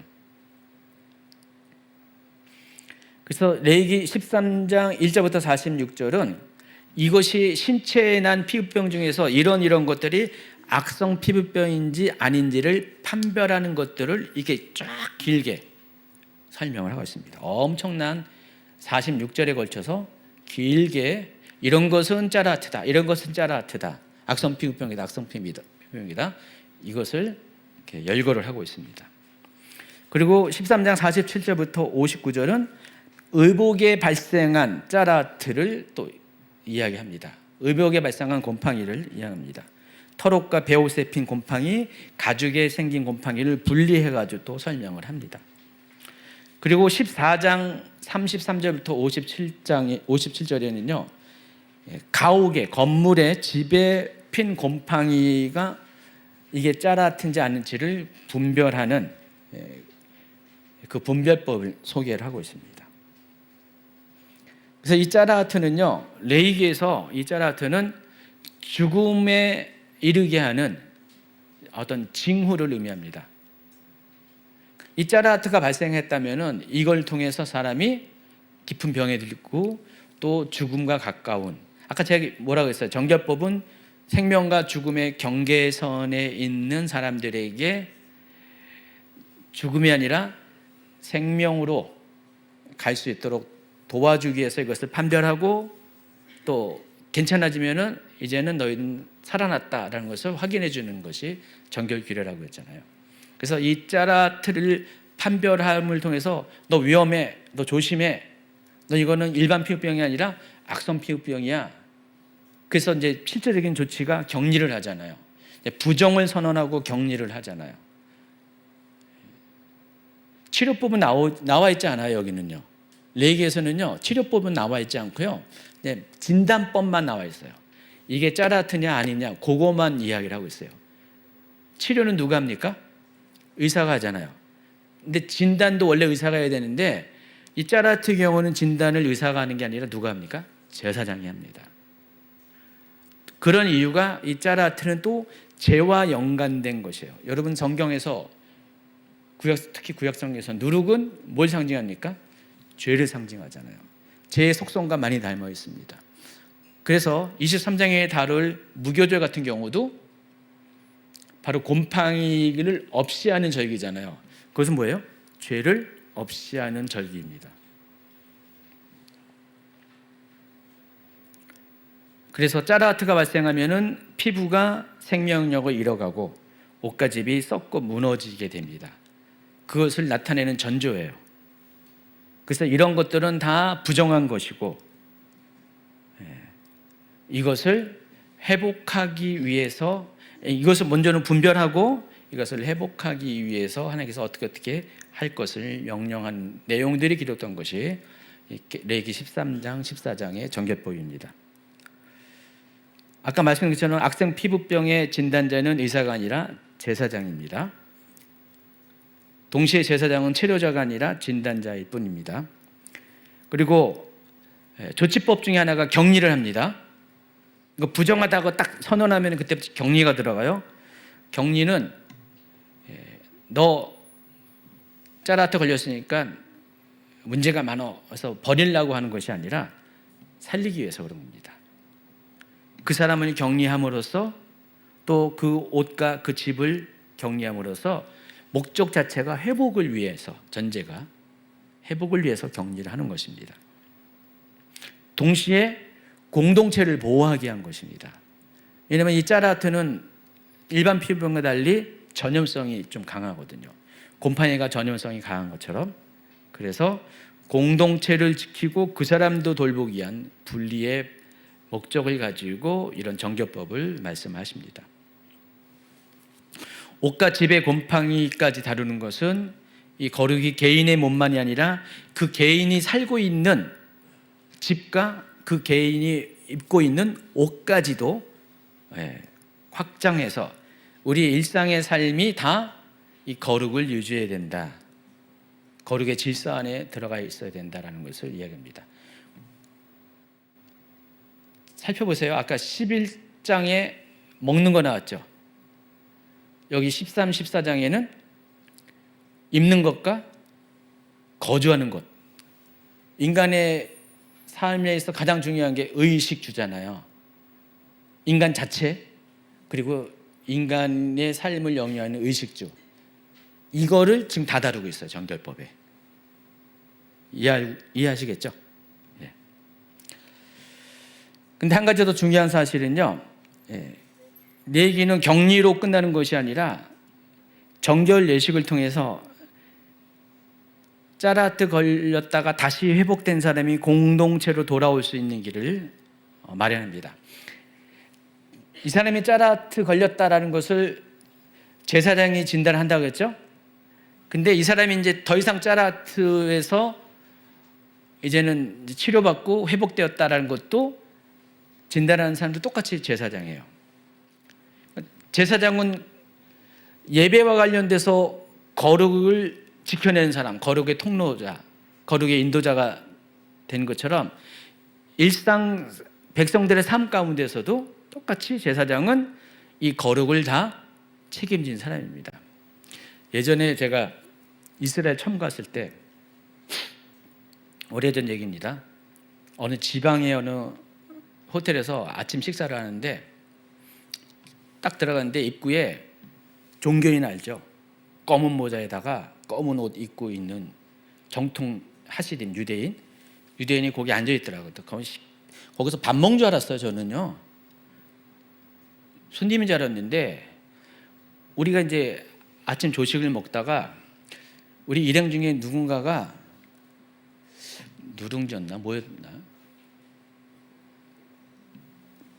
그래서 레위기 13장 1절부터 46절은 이것이 신체에 난 피부병 중에서 이런 것들이 악성 피부병인지 아닌지를 판별하는 것들을 이게 쫙 길게 설명을 하고 있습니다. 엄청난 46절에 걸쳐서 길게 이런 것은 짜라트다, 이런 것은 짜라트다, 악성 피부병이다, 악성 피부병이다, 이것을 이렇게 열거를 하고 있습니다. 그리고 13장 47절부터 59절은 의복에 발생한 짜라트를 또 이야기합니다. 의복에 발생한 곰팡이를 이야기합니다. 털옷과 베옷에 핀 곰팡이, 가죽에 생긴 곰팡이를 분리해가지고 또 설명을 합니다. 그리고 14장 33절부터 57절에는요, 가옥에, 건물에, 집에 핀 곰팡이가 이게 짜라트인지 아닌지를 분별하는 그 분별법을 소개를 하고 있습니다. 그래서 이 짜라트는요, 레위기에서 이 짜라트는 죽음에 이르게 하는 어떤 징후를 의미합니다. 이 짜라트가 발생했다면은 이걸 통해서 사람이 깊은 병에 들고 또 죽음과 가까운, 아까 제가 뭐라고 했어요? 정결법은 생명과 죽음의 경계선에 있는 사람들에게 죽음이 아니라 생명으로 갈 수 있도록 도와주기 위해서 이것을 판별하고 또 괜찮아지면은 이제는 너희는 살아났다라는 것을 확인해 주는 것이 정결규례라고 했잖아요. 그래서 이 짜라트를 판별함을 통해서 너 위험해, 너 조심해, 너 이거는 일반 피부병이 아니라 악성 피부병이야. 그래서 이제 실질적인 조치가 격리를 하잖아요. 부정을 선언하고 격리를 하잖아요. 치료법은 나와 있지 않아요. 여기는요. 레위기에서는요, 치료법은 나와 있지 않고요, 진단법만 나와 있어요. 이게 짜라트냐 아니냐 그거만 이야기를 하고 있어요. 치료는 누가 합니까? 의사가 하잖아요. 근데 진단도 원래 의사가 해야 되는데 이 짜라트 경우는 진단을 의사가 하는 게 아니라 누가 합니까? 제사장이 합니다. 그런 이유가 이 짜라트는 또 죄와 연관된 것이에요. 여러분 성경에서 특히 구약성경에서 누룩은 뭘 상징합니까? 죄를 상징하잖아요. 죄의 속성과 많이 닮아 있습니다. 그래서 23장에 다룰 무교절 같은 경우도 바로 곰팡이를 없이 하는 절기잖아요. 그것은 뭐예요? 죄를 없이 하는 절기입니다. 그래서 짜라트가 발생하면은 피부가 생명력을 잃어가고 옷가집이 썩고 무너지게 됩니다. 그것을 나타내는 전조예요. 그래서 이런 것들은 다 부정한 것이고 이것을 회복하기 위해서, 이것을 먼저는 분별하고 이것을 회복하기 위해서 하나님께서 어떻게 할 것을 명령한 내용들이 기록된 것이 레위기 13장, 14장의 정결법입니다. 아까 말씀드린 것처럼 악성 피부병의 진단자는 의사가 아니라 제사장입니다. 동시에 제사장은 치료자가 아니라 진단자일 뿐입니다. 그리고 조치법 중에 하나가 격리를 합니다. 이거 부정하다고 딱 선언하면 그때부터 격리가 들어가요. 격리는 너 짜라트 걸렸으니까 문제가 많아서 버리려고 하는 것이 아니라 살리기 위해서 그런 겁니다. 그 사람을 격리함으로써 또 그 옷과 그 집을 격리함으로써 목적 자체가 회복을 위해서, 전제가 회복을 위해서 격리를 하는 것입니다. 동시에 공동체를 보호하기 위한 것입니다. 왜냐하면 이 짜라트는 일반 피부병과 달리 전염성이 좀 강하거든요. 곰팡이가 전염성이 강한 것처럼. 그래서 공동체를 지키고 그 사람도 돌보기 위한 분리의 목적을 가지고 이런 정교법을 말씀하십니다. 옷과 집의 곰팡이까지 다루는 것은 이 거룩이 개인의 몸만이 아니라 그 개인이 살고 있는 집과 그 개인이 입고 있는 옷까지도 확장해서 우리 일상의 삶이 다 이 거룩을 유지해야 된다. 거룩의 질서 안에 들어가 있어야 된다는 것을 이야기합니다. 살펴보세요. 아까 11장에 먹는 거 나왔죠. 여기 13, 14장에는 입는 것과 거주하는 것. 인간의 삶에 있어 가장 중요한 게 의식주잖아요. 인간 자체, 그리고 인간의 삶을 영위하는 의식주. 이거를 지금 다 다루고 있어요. 정결법에. 이해하시겠죠? 예. 근데 한 가지 더 중요한 사실은요. 내 얘기는 격리로 끝나는 것이 아니라 정결 예식을 통해서 짜라트 걸렸다가 다시 회복된 사람이 공동체로 돌아올 수 있는 길을 마련합니다. 이 사람이 짜라트 걸렸다라는 것을 제사장이 진단한다고 했죠. 근데 이 사람이 이제 더 이상 짜라트에서 이제는 치료받고 회복되었다라는 것도 진단하는 사람도 똑같이 제사장이에요. 제사장은 예배와 관련돼서 거룩을 지켜내는 사람, 거룩의 통로자, 거룩의 인도자가 된 것처럼 일상 백성들의 삶 가운데서도 똑같이 제사장은 이 거룩을 다 책임진 사람입니다. 예전에 제가 이스라엘 처음 갔을 때, 오래전 얘기입니다. 어느 지방의 어느 호텔에서 아침 식사를 하는데 딱 들어갔는데 입구에 종교인 알죠? 검은 모자에다가 검은 옷 입고 있는 정통 하시딘 유대인이 거기 앉아 있더라고요. 거기서 밥 먹는 줄 알았어요. 저는요. 손님인 줄 알았는데 우리가 이제 아침 조식을 먹다가 우리 일행 중에 누군가가 누룽지였나 뭐였나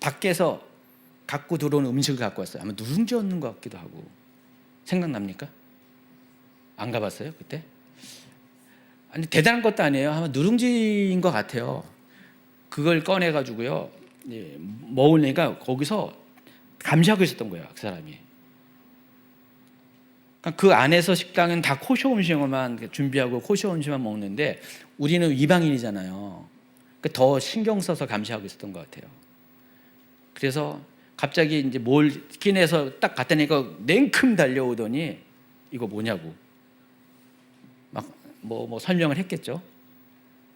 밖에서 갖고 들어온 음식을 갖고 왔어요. 아마 누룽지였는 것 같기도 하고. 생각납니까? 안 가봤어요 그때? 아니 대단한 것도 아니에요. 아마 누룽지인 것 같아요. 그걸 꺼내가지고요 먹으니까 거기서 감시하고 있었던 거예요. 그 사람이. 그 안에서 식당은 다 코셔 음식만 준비하고 코셔 음식만 먹는데 우리는 이방인이잖아요. 더 신경 써서 감시하고 있었던 것 같아요. 그래서 갑자기 이제 뭘 끼내서 딱 갖다니까 냉큼 달려오더니 이거 뭐냐고 막 뭐 설명을 했겠죠.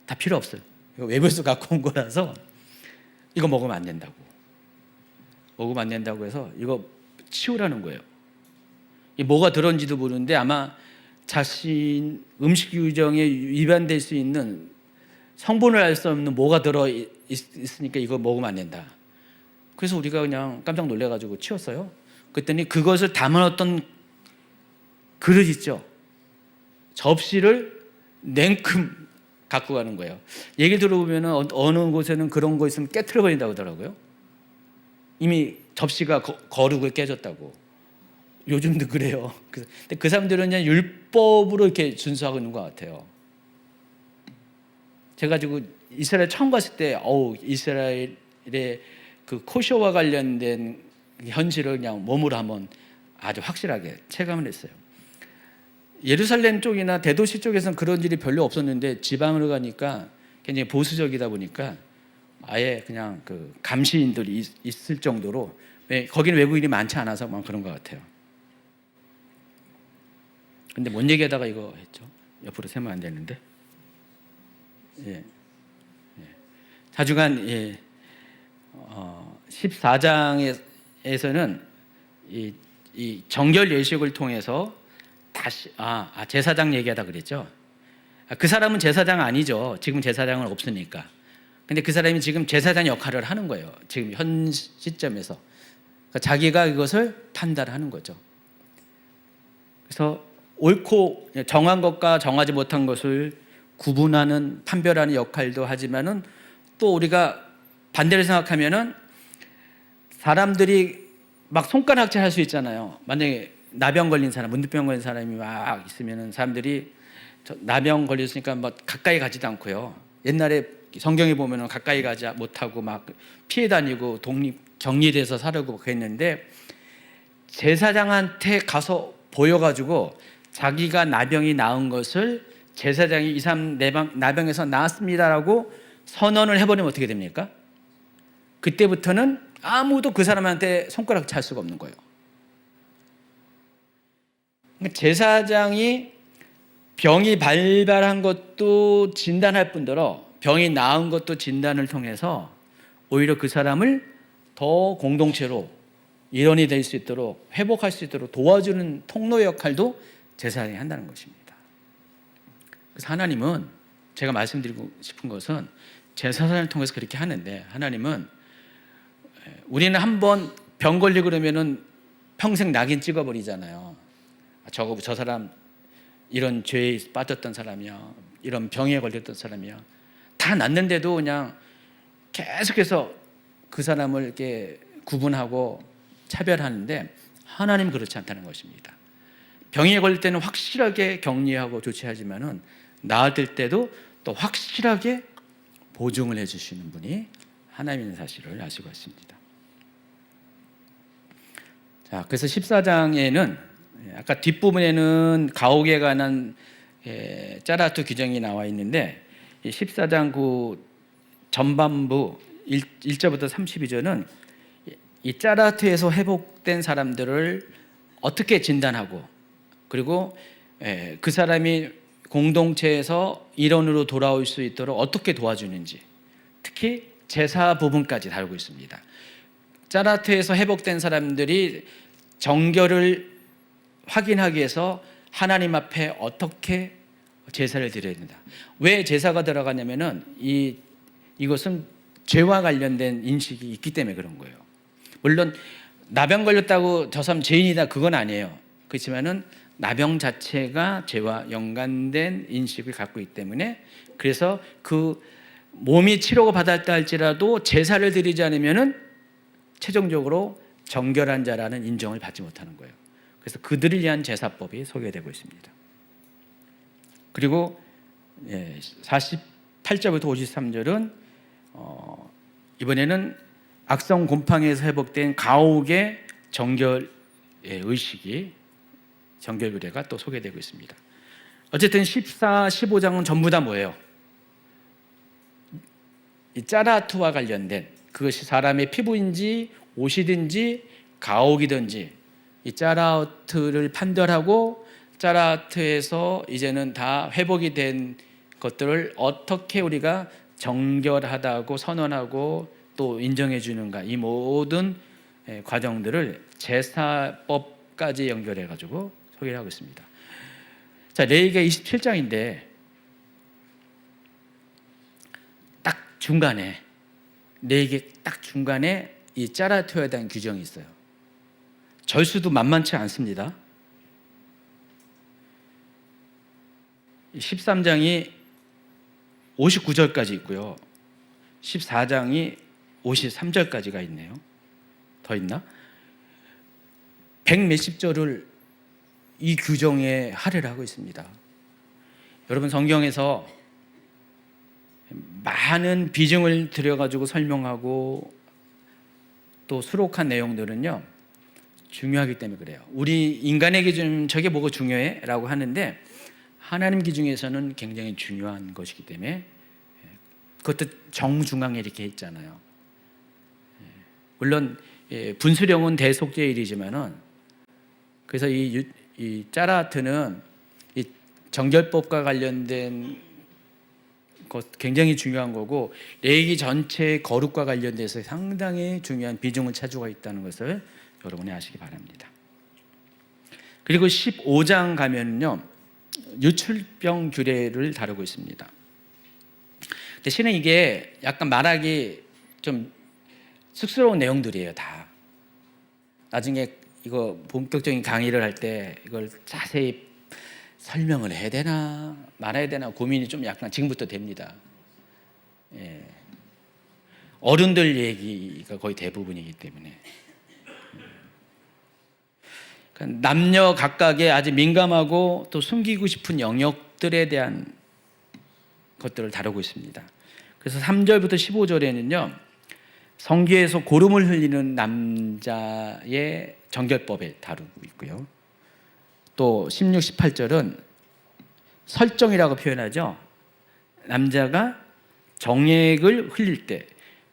다 필요 없어요. 이거 외부에서 갖고 온 거라서 이거 먹으면 안 된다고. 먹으면 안 된다고 해서 이거 치우라는 거예요. 이 뭐가 들었는지도 모르는데 아마 자신 음식 규정에 위반될 수 있는 성분을 알 수 없는 뭐가 들어 있으니까 이거 먹으면 안 된다. 그래서 우리가 그냥 깜짝 놀래가지고 치웠어요. 그랬더니 그것을 담아놨던 그릇 있죠. 접시를 냉큼 갖고 가는 거예요. 얘기 들어보면 어느 곳에는 그런 거 있으면 깨트려 버린다고 하더라고요. 이미 접시가 거룩을 깨졌다고. 요즘도 그래요. 근데 그 사람들은 그냥 율법으로 이렇게 준수하고 있는 것 같아요. 제가 지금 이스라엘 처음 갔을 때, 이스라엘의 그 코셔와 관련된 현실을 그냥 몸으로 한번 아주 확실하게 체감을 했어요. 예루살렘 쪽이나 대도시 쪽에서는 그런 일이 별로 없었는데 지방으로 가니까 굉장히 보수적이다 보니까 아예 그냥 그 감시인들이 있을 정도로, 거기는 외국인이 많지 않아서 그런 것 같아요. 근데 뭔 얘기하다가 이거 했죠? 옆으로 세면 안 되는데. 예. 사주간 14장에서는 이 정결 예식을 통해서 다시 제사장 얘기하다 그랬죠. 그 사람은 제사장 아니죠. 지금 제사장은 없으니까. 근데 그 사람이 지금 제사장 역할을 하는 거예요. 지금 현 시점에서. 그러니까 자기가 이것을 판단하는 거죠. 그래서 옳고 정한 것과 정하지 못한 것을 구분하는, 판별하는 역할도 하지만은, 또 우리가 반대로 생각하면은 사람들이 막 손가락질 할 수 있잖아요. 만약에 나병 걸린 사람, 문득병 걸린 사람이 막 있으면은 사람들이 나병 걸렸으니까 뭐 가까이 가지도 않고요. 옛날에 성경에 보면은 가까이 가지 못하고 막 피해 다니고 격리돼서 살고 그랬는데, 제사장한테 가서 보여가지고 자기가 나병이 나은 것을 제사장이 이 사람 나병에서 나았습니다라고 선언을 해버리면 어떻게 됩니까? 그때부터는 아무도 그 사람한테 손가락 찰 수가 없는 거예요. 제사장이 병이 발발한 것도 진단할 뿐더러 병이 나은 것도 진단을 통해서 오히려 그 사람을 더 공동체로 일원이 될 수 있도록, 회복할 수 있도록 도와주는 통로 역할도 제사장이 한다는 것입니다. 그래서 하나님은, 제가 말씀드리고 싶은 것은, 제사장을 통해서 그렇게 하는데, 하나님은 우리는 한번 병 걸리고 그러면은 평생 낙인 찍어버리잖아요. 저 사람 이런 죄에 빠졌던 사람이야, 이런 병에 걸렸던 사람이야. 다 낫는데도 그냥 계속해서 그 사람을 이렇게 구분하고 차별하는데, 하나님은 그렇지 않다는 것입니다. 병에 걸릴 때는 확실하게 격리하고 조치하지만은 나을 때도 또 확실하게 보증을 해주시는 분이 하나님인 사실을 아시고 있습니다. 자, 그래서 14장에는 아까 뒷부분에는 가옥에 관한 짜라투 규정이 나와 있는데, 14장 그 전반부 1절부터 32절은 이 짜라투에서 회복된 사람들을 어떻게 진단하고, 그리고 그 사람이 공동체에서 일원으로 돌아올 수 있도록 어떻게 도와주는지, 특히 제사 부분까지 다루고 있습니다. 짜라투에서 회복된 사람들이 정결을 확인하기 위해서 하나님 앞에 어떻게 제사를 드려야 된다. 왜 제사가 들어가냐면은 이것은 죄와 관련된 인식이 있기 때문에 그런 거예요. 물론 나병 걸렸다고 저 사람 죄인이다, 그건 아니에요. 그렇지만은 나병 자체가 죄와 연관된 인식을 갖고 있기 때문에, 그래서 그 몸이 치료가 받았다 할지라도 제사를 드리지 않으면은 최종적으로 정결한 자라는 인정을 받지 못하는 거예요. 그래서 그들을 위한 제사법이 소개되고 있습니다. 그리고 48절부터 53절은 이번에는 악성 곰팡이에서 회복된 가옥의 정결 의식이, 정결 규례가 또 소개되고 있습니다. 어쨌든 14, 15장은 전부 다 뭐예요? 이 짜라투와 관련된, 그것이 사람의 피부인지 옷이든지 가옥이든지 이 짜라투를 판별하고, 짜라투에서 이제는 다 회복이 된 것들을 어떻게 우리가 정결하다고 선언하고 또 인정해 주는가, 이 모든 과정들을 제사법까지 연결해 가지고 소개를 하고 있습니다. 자, 레위기 27장인데 딱 중간에, 레위기 딱 중간에 이 짜라투에 대한 규정이 있어요. 절수도 만만치 않습니다. 13장이 59절까지 있고요. 14장이 53절까지가 있네요. 더 있나? 100몇십 절을 이 규정에 할애를 하고 있습니다. 여러분, 성경에서 많은 비중을 들여가지고 설명하고 또 수록한 내용들은요, 중요하기 때문에 그래요. 우리 인간의 기준, 저게 뭐가 중요해? 라고 하는데, 하나님 기준에서는 굉장히 중요한 것이기 때문에 그것도 정중앙에 이렇게 있잖아요. 물론 분수령은 대속죄일이지만은 그래서 이 짜라트는 이 정결법과 관련된 것 굉장히 중요한 거고 레위기 전체의 거룩과 관련돼서 상당히 중요한 비중을 차지하고 있다는 것을 여러분이 아시기 바랍니다. 그리고 15장 가면요 유출병 규례를 다루고 있습니다. 대신에 이게 약간 말하기 좀 쑥스러운 내용들이에요. 다 나중에 이거 본격적인 강의를 할 때 이걸 자세히 설명을 해야 되나 말아야 되나 고민이 좀 약간 지금부터 됩니다. 예. 어른들 얘기가 거의 대부분이기 때문에 그러니까 남녀 각각의 아주 민감하고 또 숨기고 싶은 영역들에 대한 것들을 다루고 있습니다. 그래서 3절부터 15절에는요 성기에서 고름을 흘리는 남자의 정결법을 다루고 있고요. 또 16, 18절은 설정이라고 표현하죠. 남자가 정액을 흘릴 때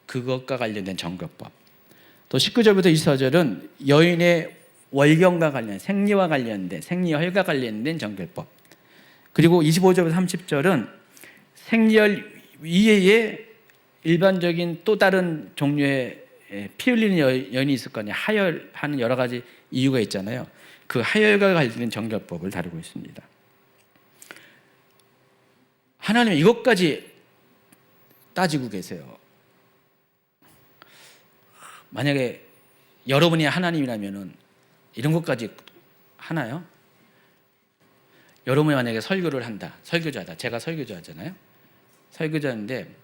그것과 관련된 정결법. 또 19절부터 24절은 여인의 월경과 관련, 생리와 관련된 생리혈과 관련된 정결법. 그리고 25절부터 30절은 생리혈 이외에 일반적인 또 다른 종류의 피 흘리는 여인이 있을 거 아니에요. 하혈하는 여러 가지 이유가 있잖아요. 그 하혈과 관련된 정결법을 다루고 있습니다. 하나님은 이것까지 따지고 계세요. 만약에 여러분이 하나님이라면 이런 것까지 하나요? 여러분이 만약에 설교를 한다. 설교자다. 제가 설교자 하잖아요. 설교자인데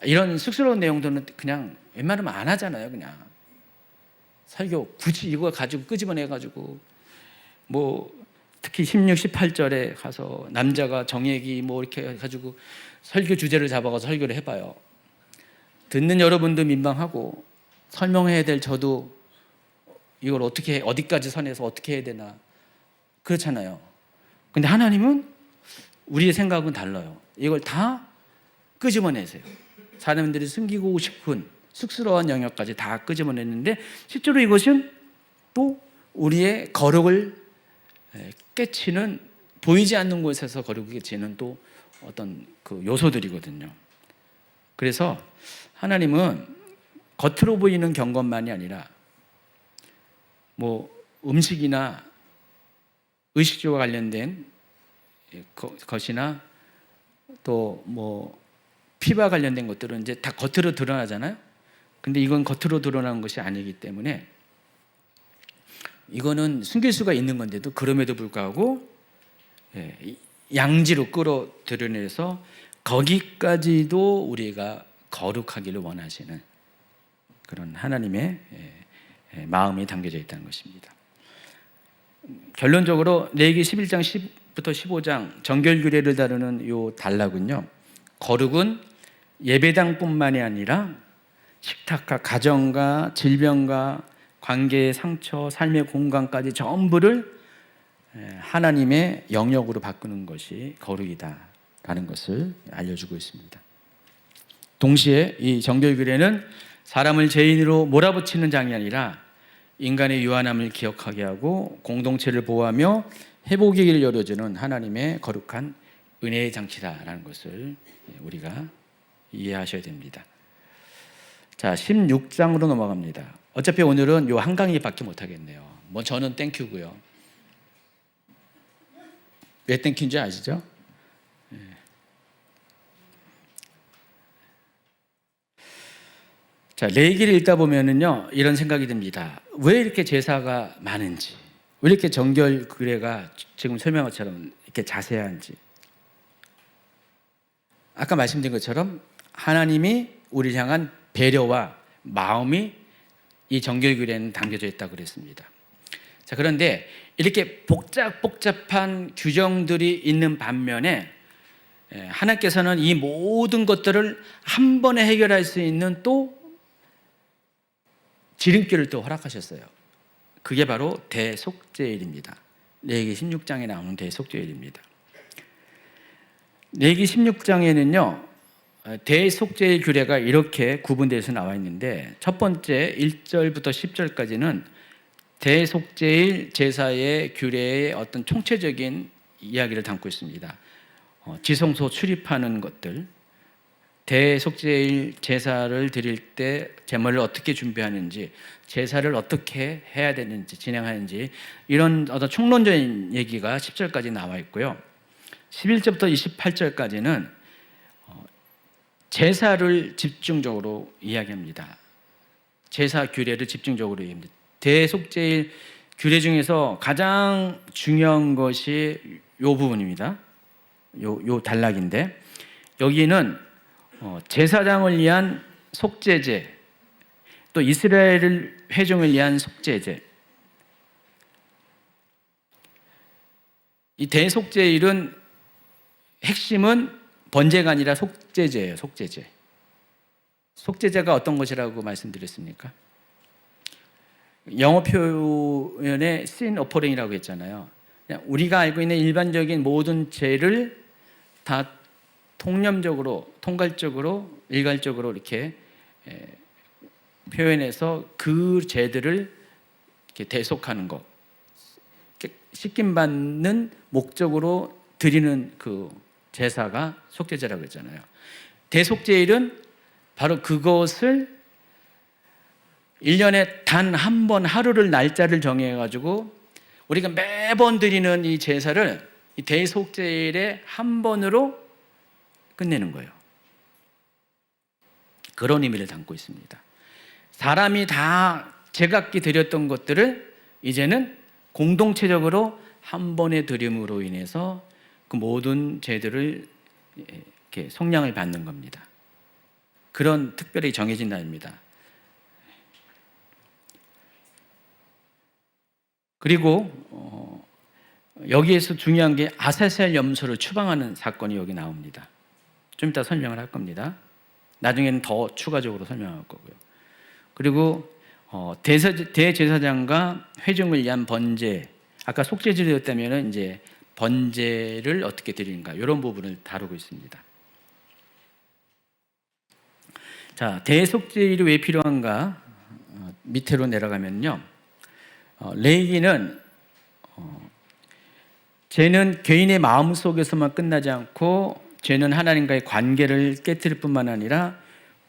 이런 쑥스러운 내용들은 그냥 웬만하면 안 하잖아요. 그냥 설교 굳이 이거 가지고 끄집어내가지고 뭐 특히 16, 18절에 가서 남자가 정액이 뭐 이렇게 해가지고 설교 주제를 잡아가서 설교를 해봐요. 듣는 여러분도 민망하고 설명해야 될 저도 이걸 어떻게 어디까지 선에서 어떻게 해야 되나 그렇잖아요. 근데 하나님은 우리의 생각은 달라요. 이걸 다 끄집어내세요. 사람들이 숨기고 싶은 쑥스러운 영역까지 다 끄집어냈는데 실제로 이것은 또 우리의 거룩을 깨치는 보이지 않는 곳에서 거룩을 깨치는 또 어떤 그 요소들이거든요. 그래서 하나님은 겉으로 보이는 경건만이 아니라 뭐 음식이나 의식주와 관련된 것이나 또 뭐 피와 관련된 것들은 이제 다 겉으로 드러나잖아요. 근데 이건 겉으로 드러나는 것이 아니기 때문에 이거는 숨길 수가 있는 건데도 그럼에도 불구하고 양지로 끌어 드러내서 거기까지도 우리가 거룩하기를 원하시는 그런 하나님의 마음이 담겨져 있다는 것입니다. 결론적으로 레위기 11장 10부터 15장 정결규례를 다루는 이 단락은요, 거룩은 예배당뿐만이 아니라 식탁과 가정과 질병과 관계의 상처, 삶의 공간까지 전부를 하나님의 영역으로 바꾸는 것이 거룩이다라는 것을 알려주고 있습니다. 동시에 이 정결규례는 사람을 죄인으로 몰아붙이는 장이 아니라 인간의 유한함을 기억하게 하고 공동체를 보호하며 회복의 길을 열어주는 하나님의 거룩한 은혜의 장치다라는 것을 우리가 이해하셔야 됩니다. 자, 16장으로 넘어갑니다. 어차피 오늘은 요 한 강의밖에 못 하겠네요. 뭐 저는 땡큐고요. 왜 땡큐인지 아시죠? 자, 레위기를 읽다 보면은요 이런 생각이 듭니다. 왜 이렇게 제사가 많은지, 왜 이렇게 정결 규례가 지금 설명한 것처럼 이렇게 자세한지. 아까 말씀드린 것처럼 하나님이 우리를 향한 배려와 마음이 이 정결 규례는 담겨져 있다고 그랬습니다. 자, 그런데 이렇게 복잡한 규정들이 있는 반면에 하나님께서는 이 모든 것들을 한 번에 해결할 수 있는 또 지름길을 또 허락하셨어요. 그게 바로 대속죄일입니다. 레위기 16장에 나오는 대속죄일입니다. 레위기 16장에는요 대속죄의 규례가 이렇게 구분돼서 나와 있는데, 첫 번째 1절부터 10절까지는 대속죄일 제사의 규례의 어떤 총체적인 이야기를 담고 있습니다. 지성소 출입하는 것들, 대속죄일 제사를 드릴 때 제물을 어떻게 준비하는지, 제사를 어떻게 해야 되는지, 진행하는지, 이런 어떤 총론적인 얘기가 10절까지 나와 있고요. 11절부터 28절까지는 제사를 집중적으로 이야기합니다. 제사 규례를 집중적으로 이야기합니다. 대속죄일 규례 중에서 가장 중요한 것이 이 부분입니다. 요 단락인데, 여기는 제사장을 위한 속죄제, 또 이스라엘 회중을 위한 속죄제, 이 대속죄일은 핵심은 번제가 아니라 속죄제예요. 속죄제. 속죄제가 어떤 것이라고 말씀드렸습니까? 영어 표현에 sin offering이라고 했잖아요. 우리가 알고 있는 일반적인 모든 죄를 다 통념적으로, 통괄적으로, 일괄적으로 이렇게 표현해서 그 죄들을 이렇게 대속하는 것, 씻김받는 목적으로 드리는 그 제사가 속죄제라고 했잖아요. 대속죄일은 바로 그것을 1년에 단 한 번 하루를 날짜를 정해가지고 우리가 매번 드리는 이 제사를 이 대속죄일에 한 번으로 끝내는 거예요. 그런 의미를 담고 있습니다. 사람이 다 제각기 드렸던 것들을 이제는 공동체적으로 한 번의 드림으로 인해서 그 모든 죄들을 이렇게 속량을 받는 겁니다. 그런 특별히 정해진 날입니다. 그리고 여기에서 중요한 게 아세셀 염소를 추방하는 사건이 여기 나옵니다. 좀 이따 설명을 할 겁니다. 나중에는 더 추가적으로 설명할 거고요. 그리고 대제사장과 회중을 위한 번제, 아까 속죄제였다면 이제 번제를 어떻게 드리는가, 이런 부분을 다루고 있습니다. 자, 대속죄일이 왜 필요한가? 밑으로 내려가면요, 레위기는 죄는 개인의 마음 속에서만 끝나지 않고 죄는 하나님과의 관계를 깨뜨릴 뿐만 아니라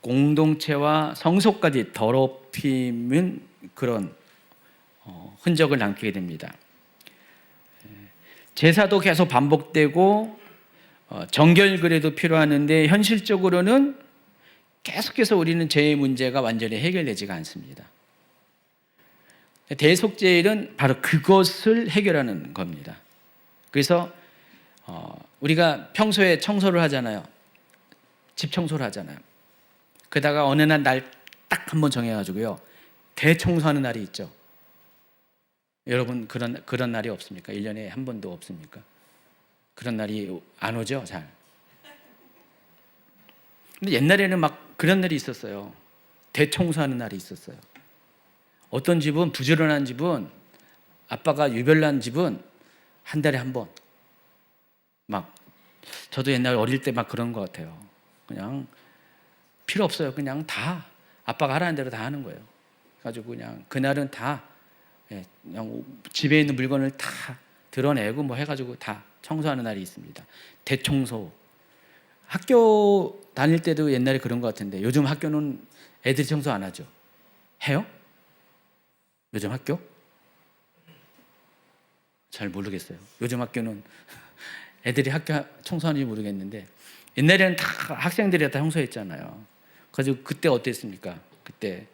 공동체와 성소까지 더럽히는 그런 흔적을 남기게 됩니다. 제사도 계속 반복되고 정결그래도 필요하는데 현실적으로는 계속해서 우리는 죄의 문제가 완전히 해결되지가 않습니다. 대속죄일은 바로 그것을 해결하는 겁니다. 그래서 우리가 평소에 청소를 하잖아요. 집 청소를 하잖아요. 그러다가 어느 날 딱 한 번 정해가지고요, 대청소하는 날이 있죠. 여러분 그런 날이 없습니까? 1년에 한 번도 없습니까? 그런 날이 안 오죠, 잘. 근데 옛날에는 막 그런 날이 있었어요. 대청소하는 날이 있었어요. 어떤 집은, 부지런한 집은, 아빠가 유별난 집은 한 달에 한 번. 막 저도 옛날 어릴 때 막 그런 것 같아요. 그냥 필요 없어요. 그냥 다 아빠가 하라는 대로 다 하는 거예요. 그래가지고 그냥 그날은 다 그냥 집에 있는 물건을 다 드러내고 뭐 해가지고 다 청소하는 날이 있습니다. 대청소. 학교 다닐 때도 옛날에 그런 것 같은데 요즘 학교는 애들이 청소 안 하죠. 해요? 요즘 학교? 잘 모르겠어요. 요즘 학교는 애들이 학교 청소하는지 모르겠는데 옛날에는 다 학생들이 다 청소했잖아요. 그래서 그때 어땠습니까? 그때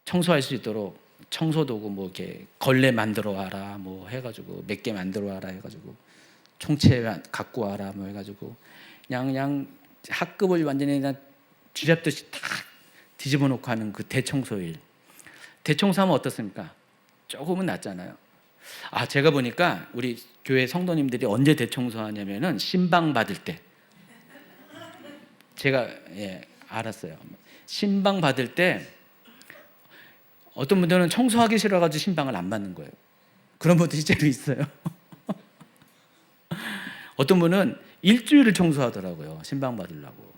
청소할 수 있도록 청소도구 뭐 이렇게 걸레 만들어 와라 뭐 해가지고 몇 개 만들어 와라 해가지고 총채 갖고 와라 뭐 해가지고 그냥 학급을 완전히 그냥 쥐잡듯이 다 뒤집어 놓고 하는 그 대청소일. 대청소하면 어떻습니까? 조금은 낫잖아요. 제가 보니까 우리 교회 성도님들이 언제 대청소하냐면은 신방 받을 때. 제가 알았어요. 신방 받을 때 어떤 분들은 청소하기 싫어가지고 신방을 안 받는 거예요. 그런 분도 실제로 있어요. 어떤 분은 일주일을 청소하더라고요. 신방 받으려고.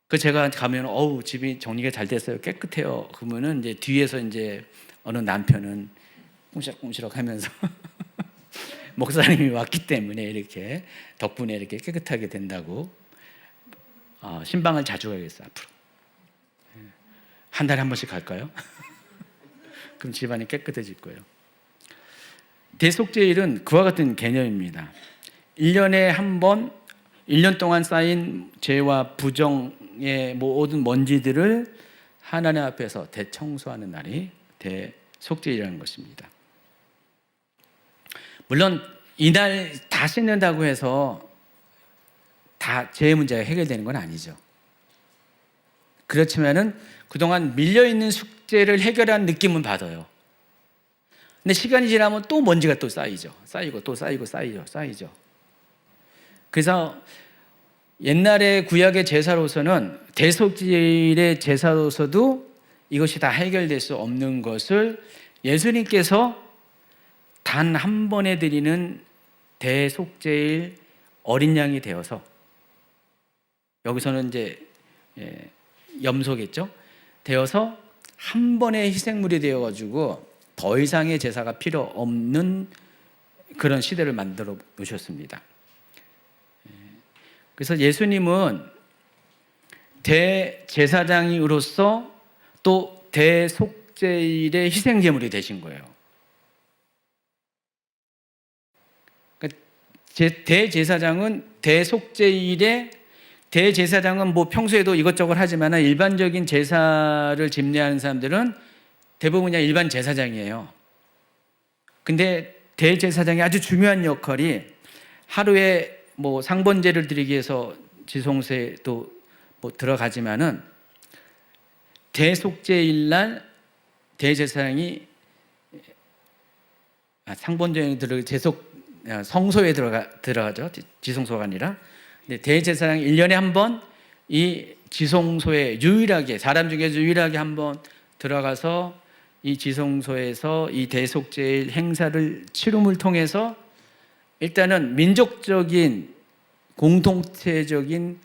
그 제가 가면 어우 집이 정리가 잘 됐어요. 깨끗해요. 그러면은 이제 뒤에서 이제 어느 남편은 꽁시락꽁시락 하면서 목사님이 왔기 때문에 이렇게 덕분에 이렇게 깨끗하게 된다고 신방을 자주 가야겠어요. 앞으로 한 달에 한 번씩 갈까요? 그럼 집안이 깨끗해질 거예요. 대속죄일은 그와 같은 개념입니다. 1년에 한 번, 1년 동안 쌓인 죄와 부정의 모든 먼지들을 하나님 앞에서 대청소하는 날이 대속죄일이라는 것입니다. 물론 이날 다 씻는다고 해서 다 죄의 문제가 해결되는 건 아니죠. 그렇지만은 그동안 밀려있는 숙제를 해결한 느낌은 받아요. 근데 시간이 지나면 또 먼지가 또 쌓이죠. 쌓이고 또 쌓이고 쌓이죠. 그래서 옛날에 구약의 제사로서는 대속죄일의 제사로서도 이것이 다 해결될 수 없는 것을 예수님께서 단 한 번에 드리는 대속죄일 어린 양이 되어서, 여기서는 이제 염소겠죠? 되어서 한 번의 희생물이 되어가지고 더 이상의 제사가 필요 없는 그런 시대를 만들어 놓으셨습니다. 그래서 예수님은 대제사장으로서 또 대속죄일의 희생제물이 되신 거예요. 그러니까 대제사장은 대제사장은 뭐 평소에도 이것저것 하지만 일반적인 제사를 집례하는 사람들은 대부분 그냥 일반 제사장이에요. 근데 대제사장이 아주 중요한 역할이 하루에 뭐 상번제를 드리기 위해서 지성소에도 뭐 들어가지만은 대속죄일 대제사장이 상번제에 성소에 들어가죠. 지성소가 아니라. 근데 대제사장이 1년에 한 번 이 지성소에 유일하게, 사람 중에 유일하게 한 번 들어가서 이 지성소에서 이 대속죄일 행사를 치름을 통해서 일단은 민족적인 공동체적인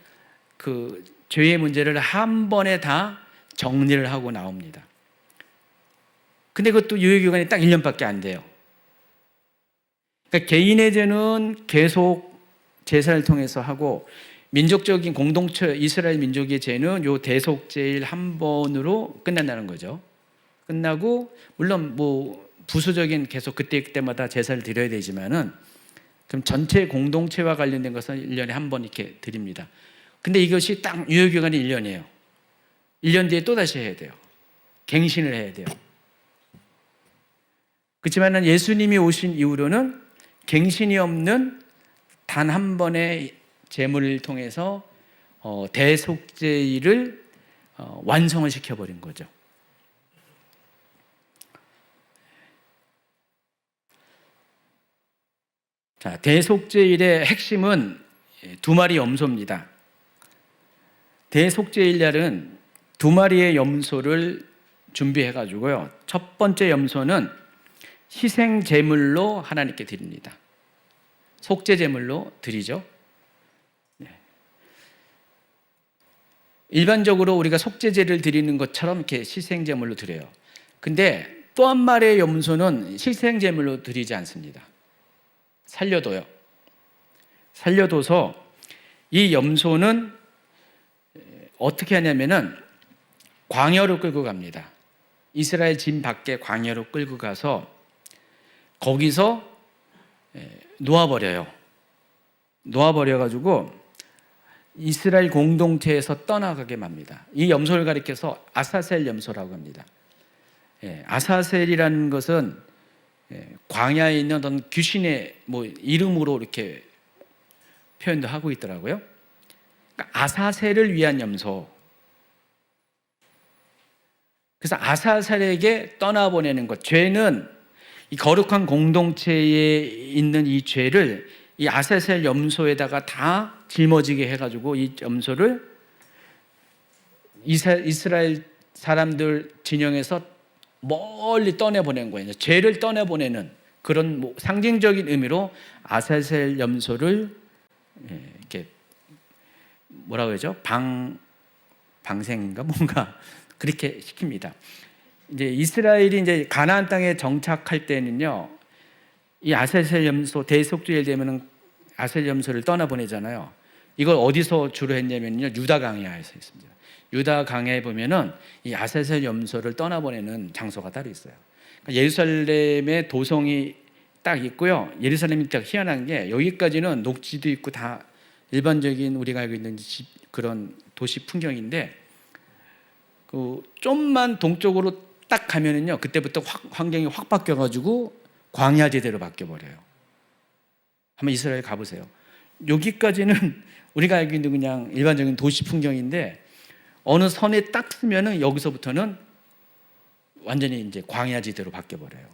그 죄의 문제를 한 번에 다 정리를 하고 나옵니다. 근데 그것도 유효기간이 딱 1년밖에 안 돼요. 그러니까 개인의 죄는 계속 제사를 통해서 하고, 민족적인 공동체 이스라엘 민족의 죄는 요 대속죄일 한 번으로 끝난다는 거죠. 끝나고 물론 뭐 부수적인 계속 그때마다 제사를 드려야 되지만은, 그럼 전체 공동체와 관련된 것은 1년에 한 번 이렇게 드립니다. 근데 이것이 딱 유효기간이 1년이에요. 1년 뒤에 또다시 해야 돼요. 갱신을 해야 돼요. 그렇지만 예수님이 오신 이후로는 갱신이 없는 단 한 번의 제물을 통해서 대속죄일을 완성을 시켜버린 거죠. 자, 대속죄일의 핵심은 두 마리 염소입니다. 대속죄일 날은 두 마리의 염소를 준비해가지고요. 첫 번째 염소는 희생제물로 하나님께 드립니다. 속죄제물로 드리죠. 일반적으로 우리가 속죄제를 드리는 것처럼 이렇게 희생제물로 드려요. 근데 또 한 마리의 염소는 희생제물로 드리지 않습니다. 살려둬요. 살려둬서 이 염소는 어떻게 하냐면은 광야로 끌고 갑니다. 이스라엘 진 밖에 광야로 끌고 가서 거기서 놓아버려요. 놓아버려가지고 이스라엘 공동체에서 떠나가게 합니다. 이 염소를 가리켜서 아사셀 염소라고 합니다. 아사셀이라는 것은 광야에 있는 어떤 귀신의 뭐 이름으로 이렇게 표현도 하고 있더라고요. 그러니까 아사셀을 위한 염소. 그래서 아사셀에게 떠나보내는 것. 죄는 이 거룩한 공동체에 있는 이 죄를 이 아사셀 염소에다가 다 짊어지게 해가지고 이 염소를 이스라엘 사람들 진영에서 멀리 떠내보낸 거예요. 죄를 떠내보내는 그런 뭐 상징적인 의미로 아사셀 염소를 이렇게 뭐라고 그러죠? 방생인가 뭔가 그렇게 시킵니다. 이제 이스라엘이 이제 가나안 땅에 정착할 때는요, 이 아세셀 염소 대속죄일 되면은 아세셀 염소를 떠나 보내잖아요. 이걸 어디서 주로 했냐면요, 유다 강야에서 했습니다. 유다 강야에 보면은 이 아세셀 염소를 떠나 보내는 장소가 따로 있어요. 그러니까 예루살렘의 도성이 딱 있고요. 예루살렘이 딱 희한한 게 여기까지는 녹지도 있고 다 일반적인 우리가 알고 있는 그런 도시 풍경인데, 그 좀만 동쪽으로 딱 가면은요, 그때부터 환경이 확 바뀌어가지고 광야지대로 바뀌어 버려요. 한번 이스라엘 가보세요. 여기까지는 우리가 알고 있는 그냥 일반적인 도시 풍경인데, 어느 선에 딱 쓰면은 여기서부터는 완전히 이제 광야지대로 바뀌어 버려요.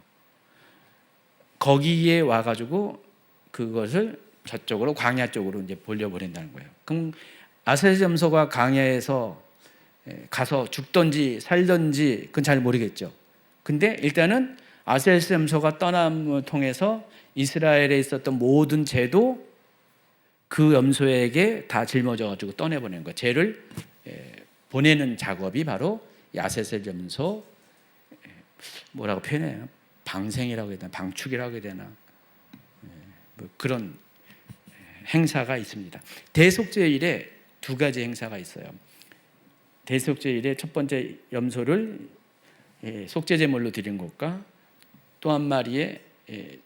거기에 와가지고 그것을 저쪽으로 광야 쪽으로 이제 돌려보낸다는 거예요. 그럼 아세셀 염소가 광야에서 가서 죽든지 살든지 그건 잘 모르겠죠. 근데 일단은 아세셀 염소가 떠남을 통해서 이스라엘에 있었던 모든 죄도 그 염소에게 다 짊어져가지고 떠내보내는 거예요. 죄를 보내는 작업이 바로 이 아세셀 염소, 뭐라고 표현해요? 방생이라고 해야 되나? 방축이라고 해야 되나? 뭐 그런 행사가 있습니다. 대속죄일에 두 가지 행사가 있어요. 대속죄일에 첫 번째 염소를 속죄제물로 드린 것과 또 한 마리의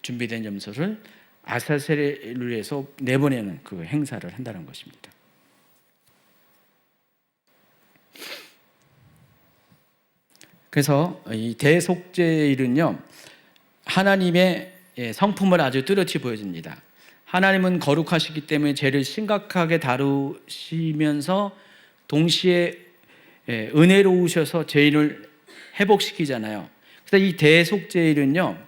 준비된 염소를 아사셀에서 내보내는 그 행사를 한다는 것입니다. 그래서 이 대속죄일은요, 하나님의 성품을 아주 뚜렷이 보여줍니다. 하나님은 거룩하시기 때문에 죄를 심각하게 다루시면서 동시에 은혜로우셔서 죄인을 회복시키잖아요. 그래서 이 대속죄일은요,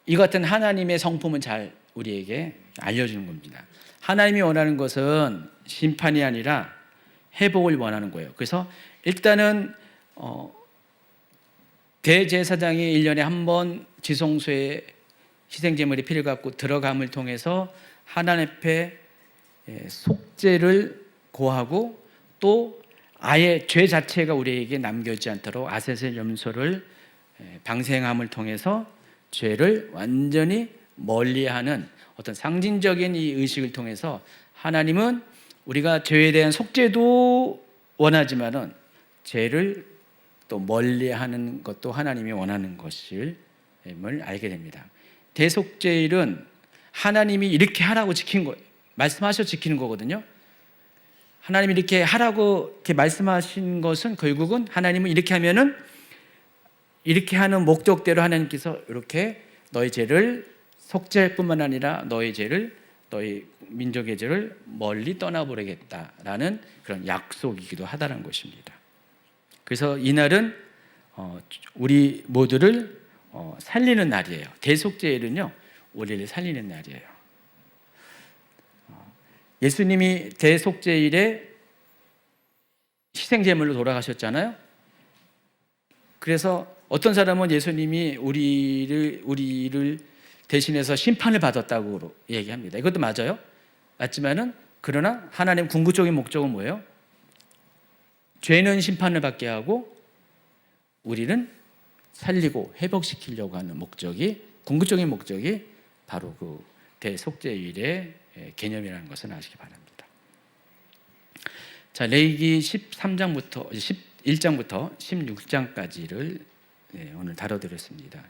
이 같은 하나님의 성품은 잘 우리에게 알려주는 겁니다. 하나님이 원하는 것은 심판이 아니라 회복을 원하는 거예요. 그래서 일단은 대제사장이 1년에 한 번 지성소에 희생제물의 피를 갖고 들어감을 통해서 하나님 앞에 속죄를 고하고, 또 아예 죄 자체가 우리에게 남겨지지 않도록 아세셀 염소를 방생함을 통해서 죄를 완전히 멀리하는 어떤 상징적인 이 의식을 통해서 하나님은 우리가 죄에 대한 속죄도 원하지만은 죄를 또 멀리하는 것도 하나님이 원하는 것을 알게 됩니다. 대속죄일은 하나님이 이렇게 하라고 지킨 거, 말씀하셔 지키는 거거든요. 하나님이 이렇게 하라고 이렇게 말씀하신 것은 결국은 하나님은 이렇게 하면은 이렇게 하는 목적대로 하나님께서 이렇게 너희 죄를 속죄할 뿐만 아니라 너희 죄를, 너희 민족의 죄를 멀리 떠나보내겠다라는 그런 약속이기도 하다는 것입니다. 그래서 이날은 우리 모두를 살리는 날이에요. 대속죄일은요, 우리를 살리는 날이에요. 예수님이 대속죄일에 희생제물로 돌아가셨잖아요. 그래서 어떤 사람은 예수님이 우리를 대신해서 심판을 받았다고 얘기합니다. 이것도 맞아요. 맞지만은 그러나 하나님 궁극적인 목적은 뭐예요? 죄는 심판을 받게 하고 우리는 살리고 회복시키려고 하는 목적이, 궁극적인 목적이 바로 그 대속죄일의 개념이라는 것을 아시기 바랍니다. 자, 레위기 13장부터 11장부터 16장까지를 오늘 다뤄드렸습니다.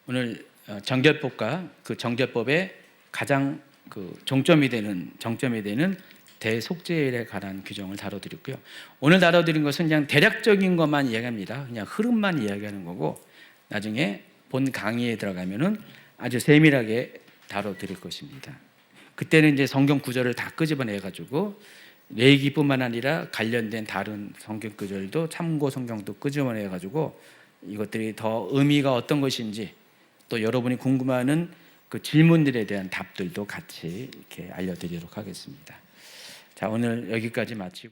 오늘 정결법과 그 정결법의 가장 그 정점이 되는 대속죄일에 관한 규정을 다뤄드렸고요. 오늘 다뤄드린 것은 그냥 대략적인 것만 이야기합니다. 그냥 흐름만 이야기하는 거고, 나중에 본 강의에 들어가면은 아주 세밀하게 다뤄드릴 것입니다. 그때는 이제 성경 구절을 다 끄집어내 가지고 레위기뿐만 아니라 관련된 다른 성경 구절도, 참고 성경도 끄집어내 가지고 이것들이 더 의미가 어떤 것인지, 또 여러분이 궁금해하는 그 질문들에 대한 답들도 같이 이렇게 알려드리도록 하겠습니다. 자, 오늘 여기까지 마치고